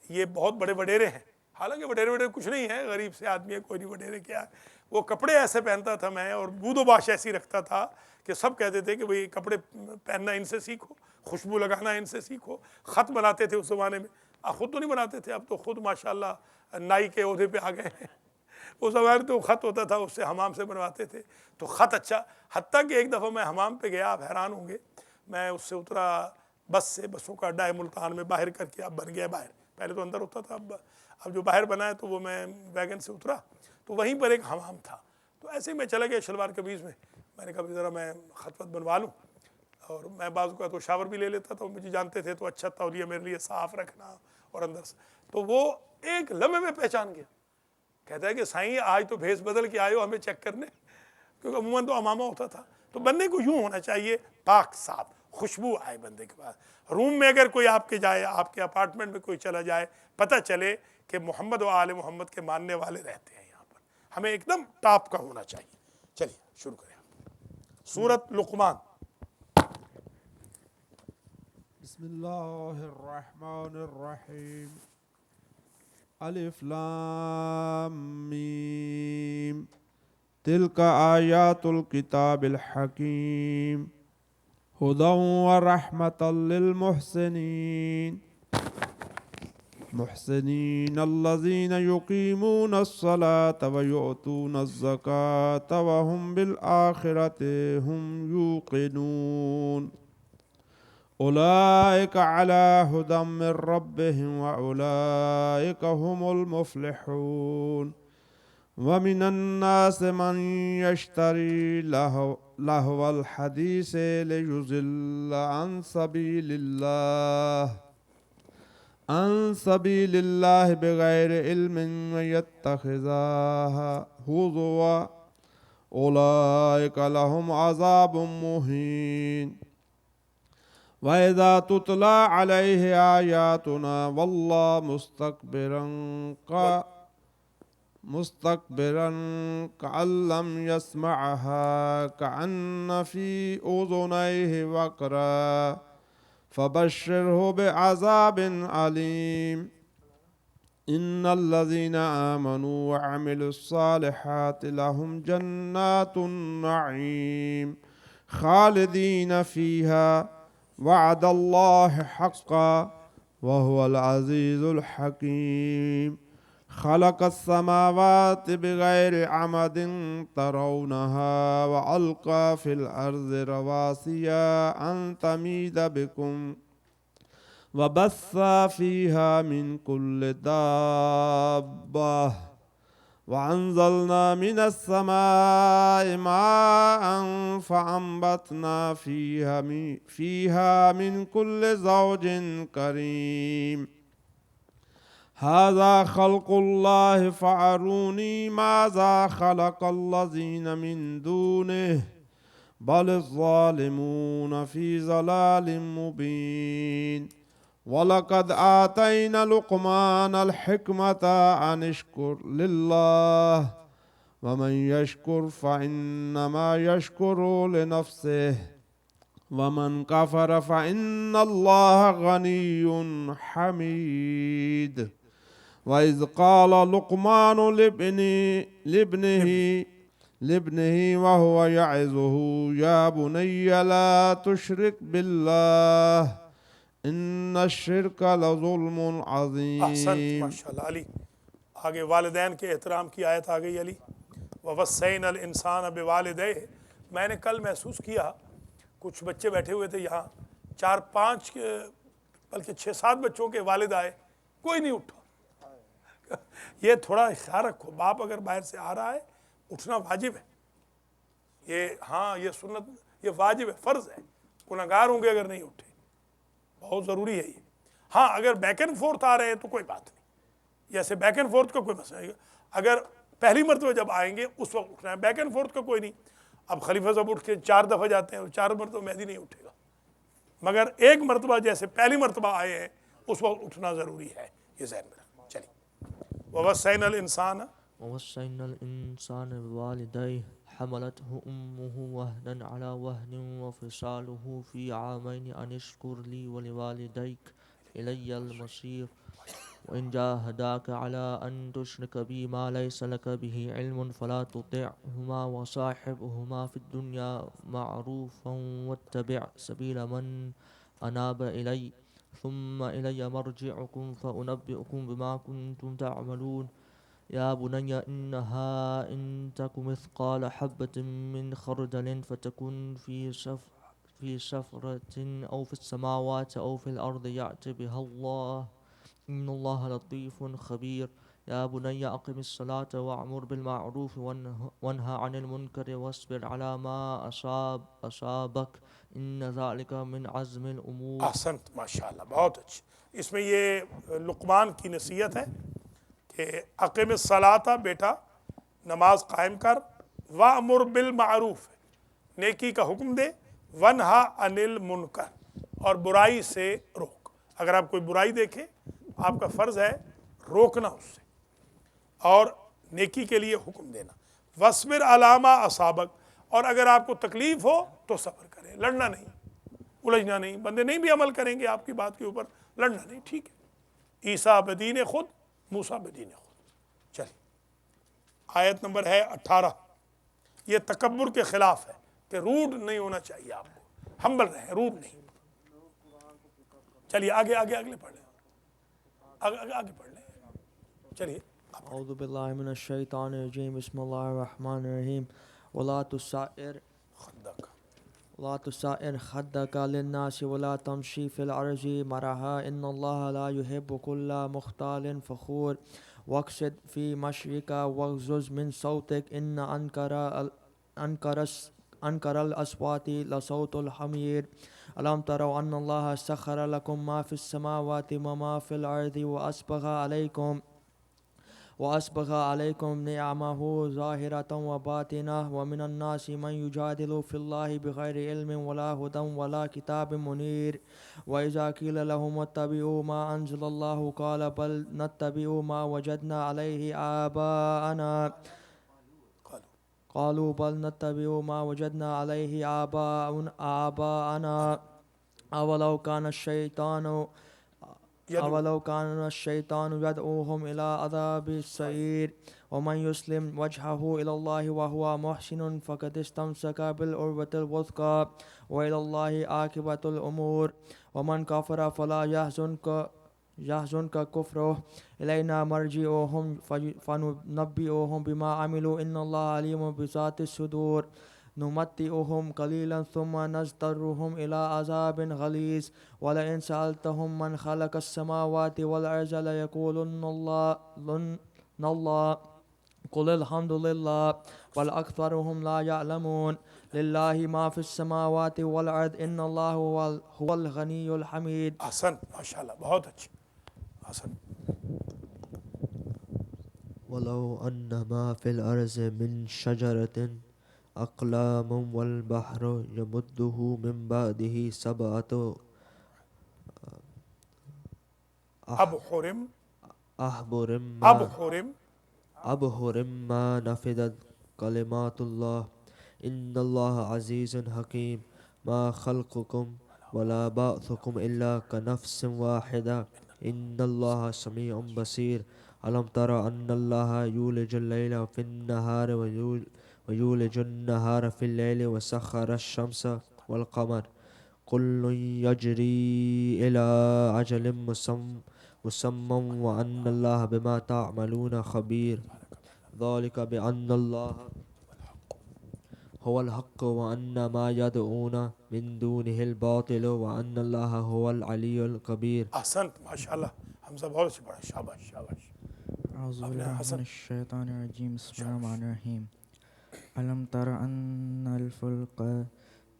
یہ بہت بڑے وڈیرے ہیں، حالانکہ وڈیرے کچھ نہیں ہے، غریب سے آدمی ہے، کوئی نہیں وڈیرے کیا ہے، وہ کپڑے ایسے پہنتا تھا میں، اور بود و باش ایسی رکھتا تھا کہ سب کہتے تھے کہ بھئی کپڑے پہننا ان سے سیکھو، خوشبو لگانا ان سے سیکھو، خط بناتے تھے اس زمانے میں، خود تو نہیں بناتے تھے، اب تو خود ماشاءاللہ نائی کے عہدے پہ آ گئے ہیں، اس زمانے تو خط ہوتا تھا اس سے حمام سے بنواتے تھے، تو خط اچھا، حتیٰ کہ ایک دفعہ میں حمام پہ گیا، آپ حیران ہوں گے، میں اس سے اترا بس سے، بسوں کا اڈا ہے ملتان میں، باہر کر کے اب بن گیا باہر، پہلے تو اندر ہوتا تھا، اب جو باہر بنا ہے تو وہ میں ویگن سے اترا تو وہیں پر ایک حمام تھا، تو ایسے ہی میں چلا گیا شلوار قمیض میں نے کہا ذرا میں خط وط بنوا لوں، اور میں بعض کا تو شاور بھی لے لیتا تھا، مجھے جانتے تھے تو اچھا تولیہ میرے لیے صاف رکھنا اور اندر سے، تو وہ ایک لمحے میں پہچان گیا، کہتا ہے کہ سائیں آج تو بھیس بدل کے آئے ہو ہمیں چیک کرنے، کیونکہ عموماً تو امامہ ہوتا تھا، تو بندے کو یوں ہونا چاہیے پاک صاف، خوشبو آئے بندے کے پاس، روم میں اگر کوئی آپ کے جائے، آپ کے اپارٹمنٹ میں کوئی چلا جائے، پتہ چلے کہ محمد و آل محمد کے ماننے والے رہتے ہیں یہاں پر، ہمیں ایک دم ٹاپ کا ہونا چاہیے۔ چلیے شروع کریں، سورۃ لقمان۔ بسم اللہ الرحمن الرحیم، الف لام میم، تلک آیات الکتاب الحکیم، ہدی ورحمۃ للمحسنین الذین یقیمون الصلاة ویؤتون الزکاة وهم بالآخرۃ هم یوقنون، اولئک علی ھدی من ربہم واولئک هم المفلحون، ومن الناس من یشتری لہو الحدیث لیضل عن سبیل اللہ بغیر علم ویتخذها ہزوا، اولئک لهم عذاب مہین، وَإِذَا تُتْلَى عَلَيْهِ آيَاتُنَا وَاللَّهُ مستكبرا كأن لم يسمعها كأن في أذنيه وقرا، فبشره بعذاب أليم، إن الذين آمنوا وعملوا الصالحات لهم جنات النعيم خالدين فيها، وعد الله حقا وهو العزيز الحكيم، خلق السماوات بغير عمد ترونها وألقى في الأرض رواسي أن تميد بكم وبث فيها من كل دابة وأنزلنا من السماء ماء فأنبتنا فيها من كل زوج كريم هذا خلق الله فأروني ماذا خلق الذين من دونه بل الظالمون في ضلال مبين ولقد آتينا لقمان الحكمة أن اشكر لله ومن يشكر فإنما يشكر لنفسه ومن كفر فإن الله غني حميد وإذ قال لقمان لابنه وهو يعظه يا بني لا تشرك بالله ان الشرک لظلم عظیم. احسنت ماشاءاللہ علی. آگے والدین کے احترام کی آیت آ گئی علی. وَوَصَّيْنَا الْإِنسَانَ بِوَالِدَيْهِ. میں نے کل محسوس کیا کچھ بچے بیٹھے ہوئے تھے یہاں، 4-5 بلکہ 6-7 بچوں کے والد آئے، کوئی نہیں اٹھا. یہ تھوڑا خیال رکھو، باپ اگر باہر سے آ رہا ہے اٹھنا واجب ہے. یہ سنت، یہ واجب ہے، فرض ہے. گناہگار ہوں گے اگر نہیں اٹھے، بہت ضروری ہے یہ. ہاں اگر بیک اینڈ فورتھ آ رہے ہیں تو کوئی بات نہیں، جیسے بیک اینڈ فورتھ کا کوئی مسئلہ نہیں. اگر پہلی مرتبہ جب آئیں گے اس وقت اٹھنا ہے، بیک اینڈ فورتھ کا کوئی نہیں. اب خلیفہ صاحب اٹھ کے 4 دفعہ جاتے ہیں اور 4 مرتبہ مہدی نہیں اٹھے گا، مگر ایک مرتبہ جیسے پہلی مرتبہ آئے ہیں اس وقت اٹھنا ضروری ہے، یہ ذہن میں رکھنا. چلیے. وَوَصَّيْنَا الْإِنسَانَ ووصينا الإنسان بوالديه حملته أمه وهنا على وهن وفصاله في عامين أن اشكر لي ولوالديك إلي المصير وإن جاهداك على أن تشرك بي ما ليس لك به علم فلا تطعهما وصاحبهما في الدنيا معروفا واتبع سبيل من أناب إلي ثم إلي مرجعكم فأنبئكم بما كنتم تعملون يا بني إنها إن تك مثقال حبة من خردل فتكن في سفرة أو في السماوات أو في الأرض يأت بها الله إن الله لطيف خبير. يا بني أقم الصلاة وأمر بالمعروف وانهى عن المنكر واصبر على ما أصابك إن ذلك من عزم الأمور. احسنت ماشاءاللہ، بہت اچھی. اس میں یہ لقمان کی نصیحت ہے کہ اقم الصلاۃ، بیٹا نماز قائم کر، وَأْمُرْ بِالْمَعْرُوفِ، نیکی کا حکم دے، وَانْهَى عَنِ الْمُنْكَرِ، اور برائی سے روک. اگر آپ کوئی برائی دیکھیں آپ کا فرض ہے روکنا اس سے اور نیکی کے لیے حکم دینا. وَاصْبِرْ عَلَىٰ مَا أَصَابَكَ، اور اگر آپ کو تکلیف ہو تو صبر کریں، لڑنا نہیں، الجھنا نہیں. بندے نہیں بھی عمل کریں گے آپ کی بات کے اوپر، لڑنا نہیں، ٹھیک ہے. عیسیٰ بدین خود، موسیٰ بدین خود. چلیے آیت نمبر ہے 18. یہ تکبر کے خلاف ہے کہ روڈ نہیں ہونا چاہیے، آپ کو ہمبل رہیں، روڈ نہیں. چلیے آگے اگلے پڑھ لیں، آگے پڑھ لیں. چلیے. أعوذ بالله من الشيطان الرجيم بسم الله الرحمن الرحيم ولا تسائر خدك للناس ولا تمشي في الأرض مرحا إن الله لا يحب كل مختال فخور واقصد في مشيك واغضض من صوتك إن أنكر الأصوات لصوت الحمير. ألم تروا أن الله سخر لكم ما في السماوات وما في الأرض وأسبغ عليكم نعمه ظاهرة وباطنة ومن الناس من يجادل في الله بغير علم ولا هدى ولا كتاب منير. وإذا قيل لهم اتبعوا ما أنزل الله قال بل نتبع ما وجدنا عليه آباءنا قالوا بل نتبع ما وجدنا عليه آباءنا أولو كان الشيطان يدعوهم إلى عذاب السعير. ومن يسلم وجهه إلى الله وهو محسن فقد استمسك بالعروة الوثقى وإلى الله عاقبة الأمور. ومن كفر فلا يحزنك كفره إلينا مرجعهم فننبئهم بما عملوا إن الله عليم بذات الصدور. نمتئهم قليلا ثم نضطرهم إلى عذاب غليظ ولئن سألتهم من خلق السماوات والأرض ليقولن الله قل الحمد لله بل أكثرهم لا يعلمون لله ما في السماوات والأرض إن الله هو الغني الحميد. احسن ماشاءاللہ بہت اچھی احسن. ولو أن ما في الأرض من شجرة أقلام والبحر يمده من بعده سبعة أبحر ما نفدت كلمات الله إن الله عزيز حكيم. ما خلقكم ولا بعثكم إلا كنفس واحدة إن الله سميع بصير. ألم تر أن الله يولج الليل في النهار ويولج النهار في الليل وسخر الشمس والقمر كل يجري إلى أجل مسمى وأن الله بما تعملون خبير. ذلك بأن الله هو الحق وأن ما يدعون من دونه الباطل وأن الله هو العلي الكبير. احسن ماشاءاللہ حمزہ بہت اچھی پڑھا. شاباش شاباش. اعوذ باللہ من الشیطان الرجیم. بسم اللہ الرحمن الرحیم. الم تر ان الفلق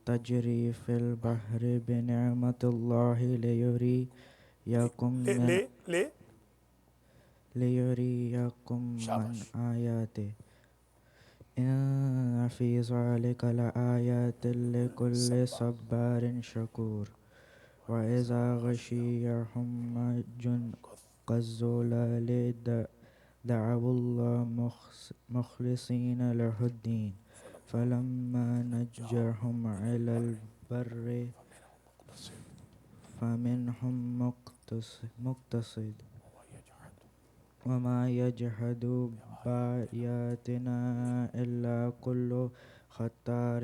تجری فی البحر بنعمت اللہ لیریکم من آیاتہ ان فی ذلک لآیات لکل صبار شکور. وَإِذَا غَشِیَّهُم مَوْجٌ كَالظُّلَالِ دعوا الله مخلصين له الدين فلما نجاهم إلى البر فمنهم مقتصد وما يجحد بآياتنا إلا كل ختار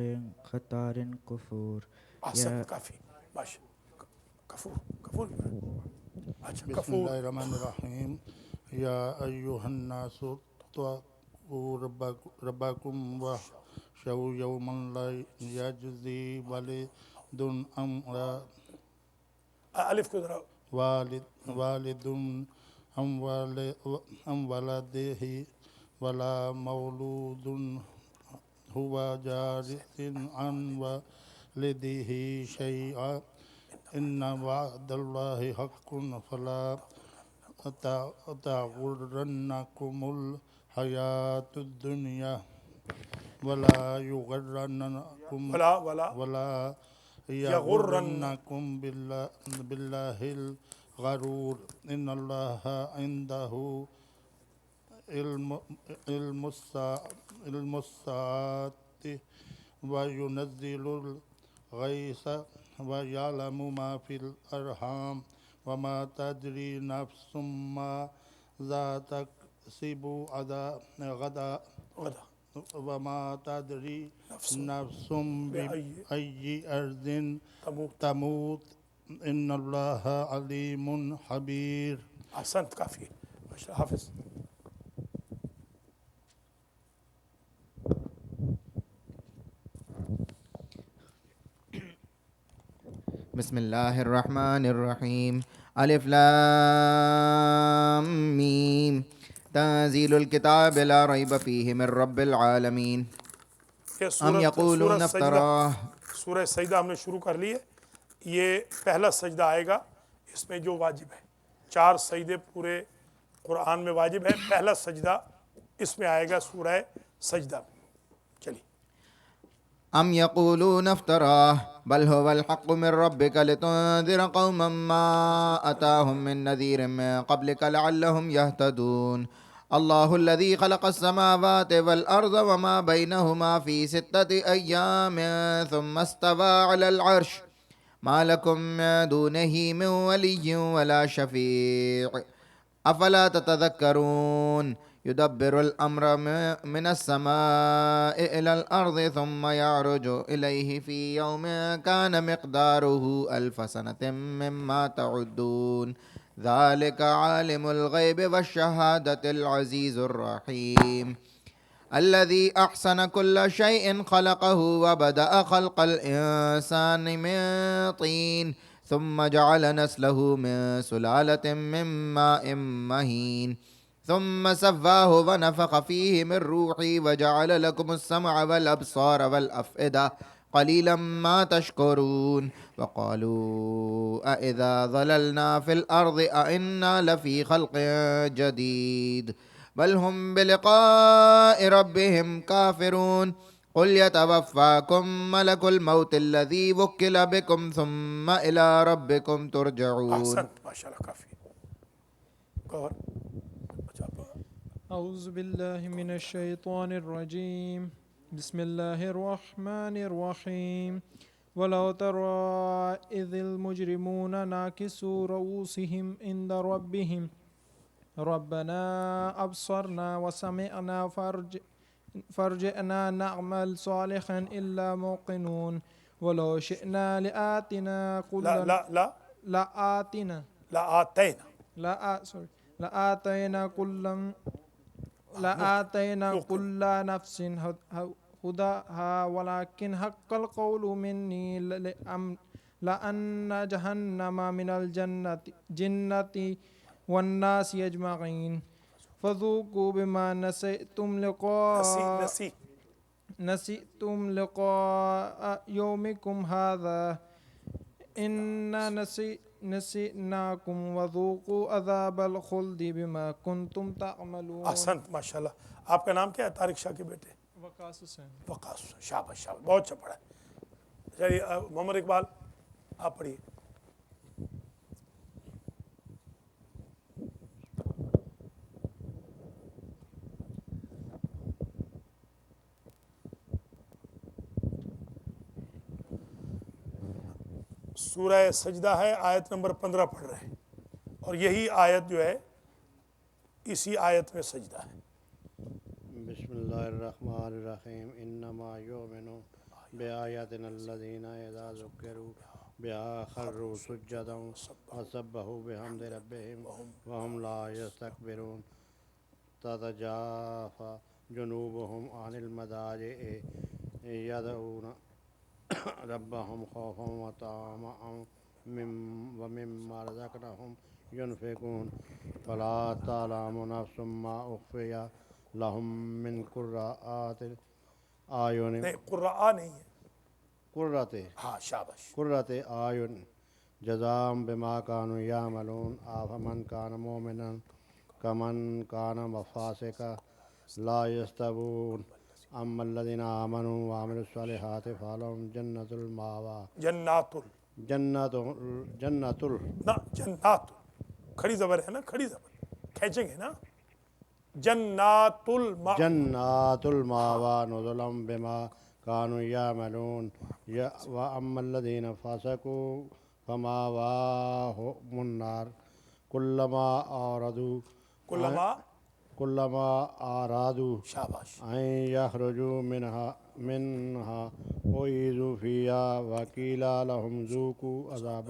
كفور. احسن کافی ماشاء کفور. اچھا بسم کفور. اللہ الرحمن الرحیم. یا ایہا الناس اتقوا ربکم واخشوا یوما لا یجزی والد عن الف کو ذرا والد عن ولده ولا مولود هو جاز عن والده شيئا إن وعد الله حق فلا تغرنكم الحياة الدنيا ولا يغرنكم بالله الغرور إن الله عنده علم الساعة وينزل الغيث ويعلم ما في الأرحام وما تدري نفس ماذا تكسب غدا وما تدري نفس بأي أرض تموت إن الله عليم خبير. احسنت کافی ماشاءاللہ. حافظ. بسم اللہ الرحمن الرحیم. الف لام میم تنزیل الکتاب لا ریب فیہ من رب العالمین. ام یقولون افتراہ. سورہ سجدہ ہم نے شروع کر لی ہے. یہ پہلا سجدہ آئے گا اس میں جو واجب ہے. 4 سجدے پورے قرآن میں واجب ہے. پہلا سجدہ اس میں آئے گا سورہ سجدہ. چلیے. ام یقولون افتراہ بل هو الحق من ربک لتنذر قوما ما اتاهم من نذیر من قبلک لعلهم يهتدون. اللہ الذي خلق السماوات والارض وما بينهما في 6 ايام ثم استوى على العرش ما لكم من دونه من ولي ولا شفيع افلا تتذكرون. يدبر الأمر من السماء إلى الأرض ثم يعرج إليه في يوم كان مقداره 1000 سنة مما تعدون. ذلك عالم الغيب والشهادة العزيز الرحيم. الذي أحسن كل شيء خلقه وبدأ خلق الإنسان من طين ثم جعل نسله من سلالة من ماء مهين ثم سواه ونفخ فيه من روحي وجعل لكم السمع والأبصار والأفئدة قليلا ما تشكرون وقالوا أإذا ضللنا في الأرض أإنا لفي خلق جديد بل هم بلقاء ربهم كافرون قل يتوفاكم ملك الموت الذي وكل بكم ثم إلى ربكم ترجعون. احسن ماشاء اللہ کافی کور أعوذ بالله من الشيطان الرجيم بسم الله الرحمن الرحيم ولو ترى إذ المجرمون ناكسوا رؤوسهم عند ربهم ربنا أبصرنا وسمعنا فارجعنا نعمل صالحا إلا موقنون ولو شئنا لآتنا كل لا لا لا لآتنا لا آتینا لآتينا كل نفس هداها ولكن حق القول مني لأن جهنم من الجنة والناس أجمعين فذوقوا بما نسيتم لقاء يومكم هذا إنا نسيناكم وذوقوا عذاب الخلد بما كنتم تعملون. احسنت ماشاء اللہ. آپ کا نام کیا ہے؟ طارق شاہ کے بیٹے وقاص حسین. وقاص حسین. شاباش شاباش بہت اچھا پڑھا ہے. چلیے محمد اقبال آپ پڑھیے. سورہ سجدہ ہے، آیت نمبر 15 پڑھ رہے ہیں، اور یہی آیت جو ہے اسی آیت میں سجدہ ہے. بسم اللہ الرحمن الرحیم انما یؤمن بآیاتنا الذین اذا ذکروا بها خروا سجدا وسبحوا بحمد ربهم وهم لا يستكبرون تتجافى جنوبهم عن المضاجع يدعون ربهم خوفا وطمعا ومما رزقناهم ينفقون فلا تعلم نفس ما أخفي لهم من قرة أعين نہیں قرآ نہیں ہے. ہاں شاباش. قرة أعين جزاء بما كانوا يعملون أفمن كان مؤمنا كمن كان فاسقا لا يستوون أما الذين آمنوا وعملوا الصالحات فلهم جنة المأوى جنات نا جنات کھڑی زبر ہے نا، کھڑی زبر کھینچیں گے نا. جنات المأوى نزلا بما كانوا يعملون وأما الذين فسقوا فمأواهم النار كلما أرادوا شاباش. أن يخرجوا منها أعيدوا فيها وقيل لهم ذوقوا عذاب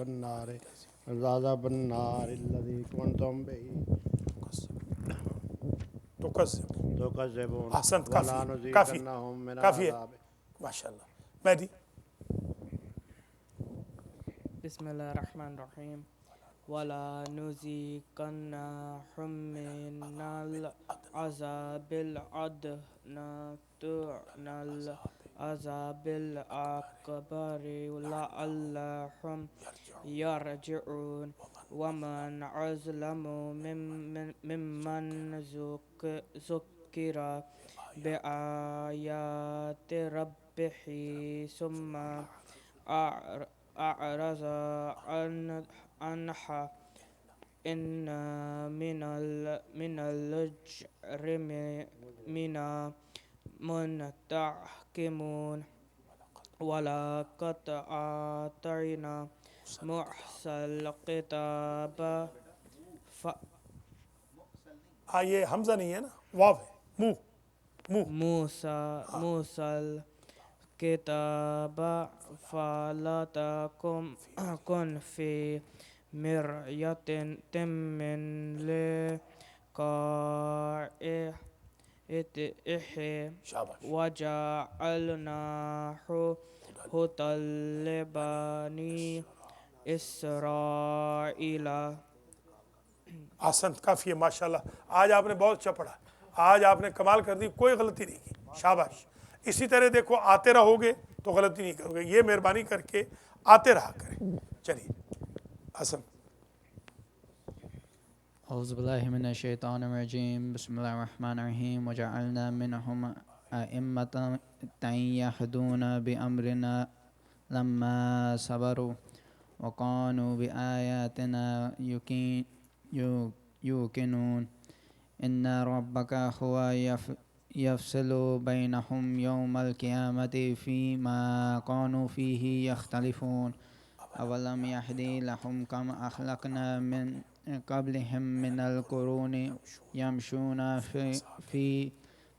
النار الذي كنتم به تكذبون احسنت. ولا کافی کافی نذيقنهم من کافی ہے عذاب. ماشاء اللہ. مہدی. بسم الله الرحمن الرحيم ولا نذيقنهم من العذاب الأدنى دون العذاب الأكبر لعلهم يرجعون ومن أظلم ممن ذكر بآيات ربه ثم أعرض عنها إن من المجرمين منتقمون ولقد آتينا موسى الكتاب یہ حمزہ نہیں ہے نا، واو ہے. موسى الكتاب فلا تكن في مرية من لقائه شاباش وجعلناه هدى لبني إسرائيل. احسنت، کافی ہے ماشاءاللہ. آج آپ نے بہت اچھا پڑھا، آج آپ نے کمال کر دی، کوئی غلطی نہیں کی. شاباش. اسی طرح دیکھو آتے رہو گے تو غلطی نہیں کرو گے، یہ مہربانی کر کے آتے رہا کریں. چلیے حسن. اعوذ باللہ من الشیطان الرجیم بسم اللہ الرحمن الرحیم وجعلنا منهم ائمة يهدون بأمرنا لما صبروا وكانوا بآياتنا يوقنون إن ربك هو يفصل بينهم يوم القيامة فيما كانوا فيه يختلفون أولم يهدي لهم كم أهلكنا من قبلهم من القرون يمشون في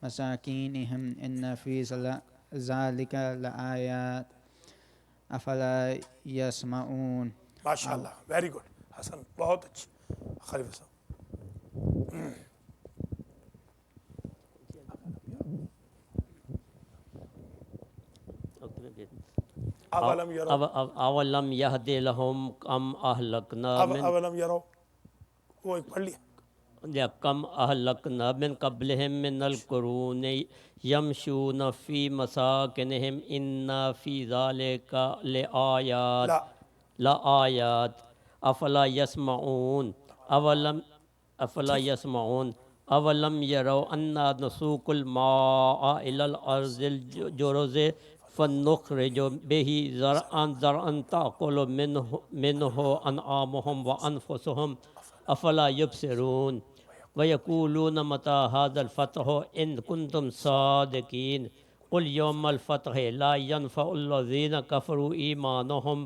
مساكنهم إن في ذلك لآيات أفلا يسمعون. ماشاءاللہ ویری گڈ حسن، بہت اچھی. خلیفہ صاحب. اولم یرو، اولم یہد لہم کم اہلکنا من اولم یرو، وہ ایک پڑھ لیا. یا کم اہلکنا من قبلہم من القرون یمشون فی مساکنہم ان فی ذالک لآیات لآیات افلا یسمعون افلا یسمعون اولم یرو انا نسوق الماء الی الارض الجرز فنخرج به زرعا تأکل منه انعامهم وانفسهم افلا یبصرون ویقولون متی هذا الفتح ان کنتم صادقین قل یوم الفتح لا ينفع الذین کفروا ایمانهم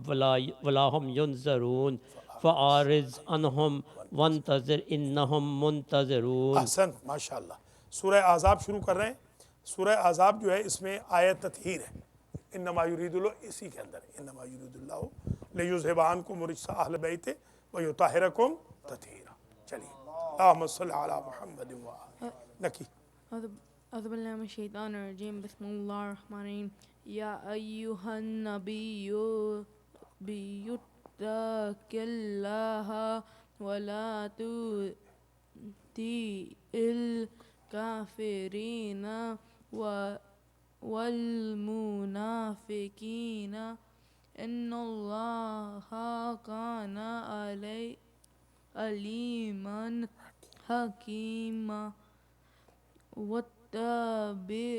ولا هم ينذرون فاعرض عنهم وانتظر انهم منتظرون. احسن ماشاءاللہ. سورہ احزاب شروع کر رہے ہیں. سورہ احزاب جو ہے اس میں آیت تطہیر ہے. انما یرید اللہ، اسی کے اندر انما یرید اللہ لیذھب عنکم الرجس اہل بیت ویطہرکم تطہیرا. چلیے اللہم صل علی محمد نکی. اعوذ باللہ من الشیطان الرجیم بسم اللہ الرحمن الرحیم. یا ایہا النبی اتق اللہ ولا تطع الکافرین والمنافقین ان اللہ کان علیما حکیما واتبع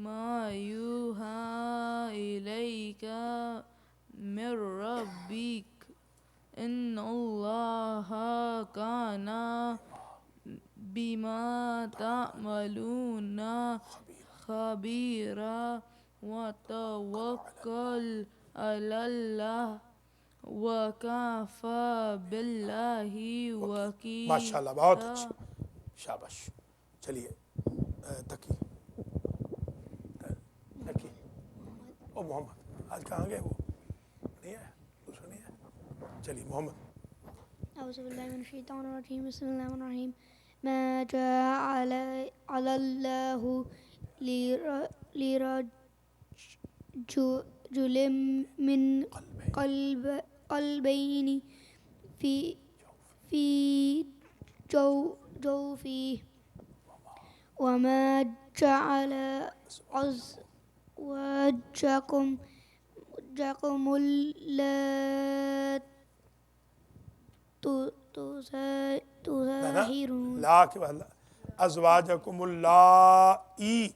ما یوحی الیک من ربک ان اللہ کان بما تعملون خبیرا وتوکل علی اللہ وکفی باللہ وکیلا. ماشاءاللہ بہت اچھی. شاباش. چلیے تکی نکی. او محمد آج کہاں گئے؟ وہ نہیں ہے، دوسرا نہیں ہے. چلیے محمد. اعوذ باللہ من الشیطان الرجیم بسم اللہ الرحمن الرحیم. ما جعل اللہ لرجل من قلبین فی جوفه وما جعل أزواجكم تظاهرون لا کے بعد ازواجکم اللائی،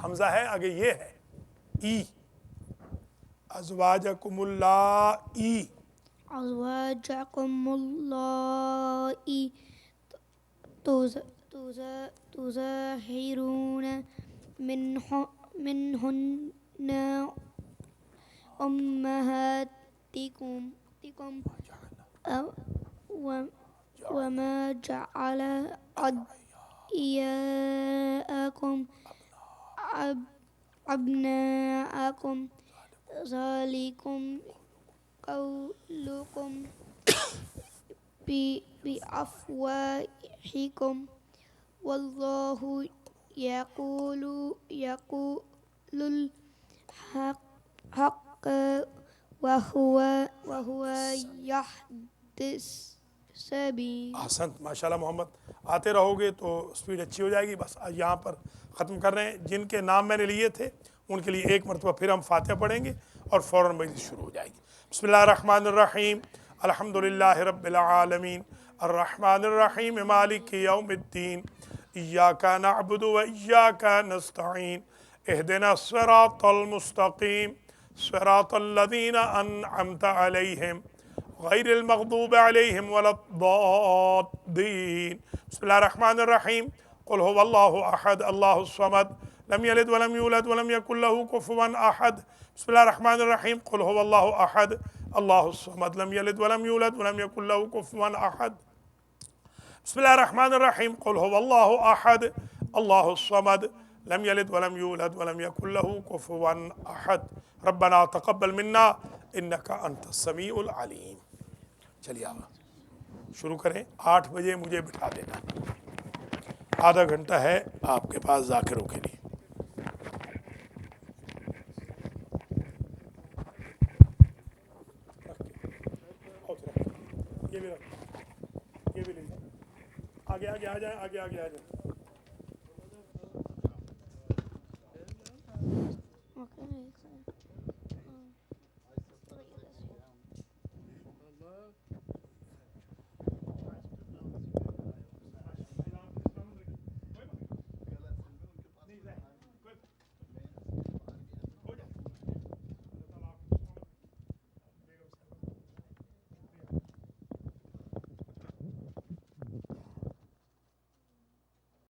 حمزہ ہے آگے یہ ہے ای. ازواجکم اللائی أزواجكم اللائي تظاهرون منهن أمهاتكم وما جعل أدعياءكم أبناءكم ذلكم قولكم بأفواهكم والله يقول الحق وهو يهدي السبيل. احسنت ماشاءاللہ محمد، آتے رہوگے تو سپیڈ اچھی ہو جائے گی. بس آج یہاں پر ختم کر رہے ہیں. جن کے نام میں نے لیے تھے ان کے لیے ایک مرتبہ پھر ہم فاتحہ پڑھیں گے اور فوراً مجلس شروع ہو جائے گی. بسم اللہ الرحمن الرحیم. الحمدللہ رب العالمین الرحمن الرحیم مالک یوم الدین ایاک نعبد و ایاک نستعین اہدنا الصراط المستقیم صراط الذین انعمت علیہم غیر المغضوب علیہم ولا الضالین. بسم اللہ الرحمن الرحیم. قل هو اللہ احد اللہ الصمد لم یلد ولم یولد ولم یکن له کفوا احد. بسم اللہ الرحمن الرحیم. قل هو اللہ احد اللہ الصمد لم یلد ولم یولد ولم یکن له کفوا احد. بسم اللہ الرحمن الرحیم. قل هو اللہ احد اللہ الصمد لم یلد ولم یولد ولم یکن له کفوا احد. ربنا تقبل منا انک انت السمیع العلیم. چلیے آبا شروع کریں. 8 بجے مجھے بٹھا دینا. آدھا گھنٹہ ہے آپ کے پاس ذاکروں کے لیے. یہ بھی رکھ، یہ بھی لے آگے آ جائیں.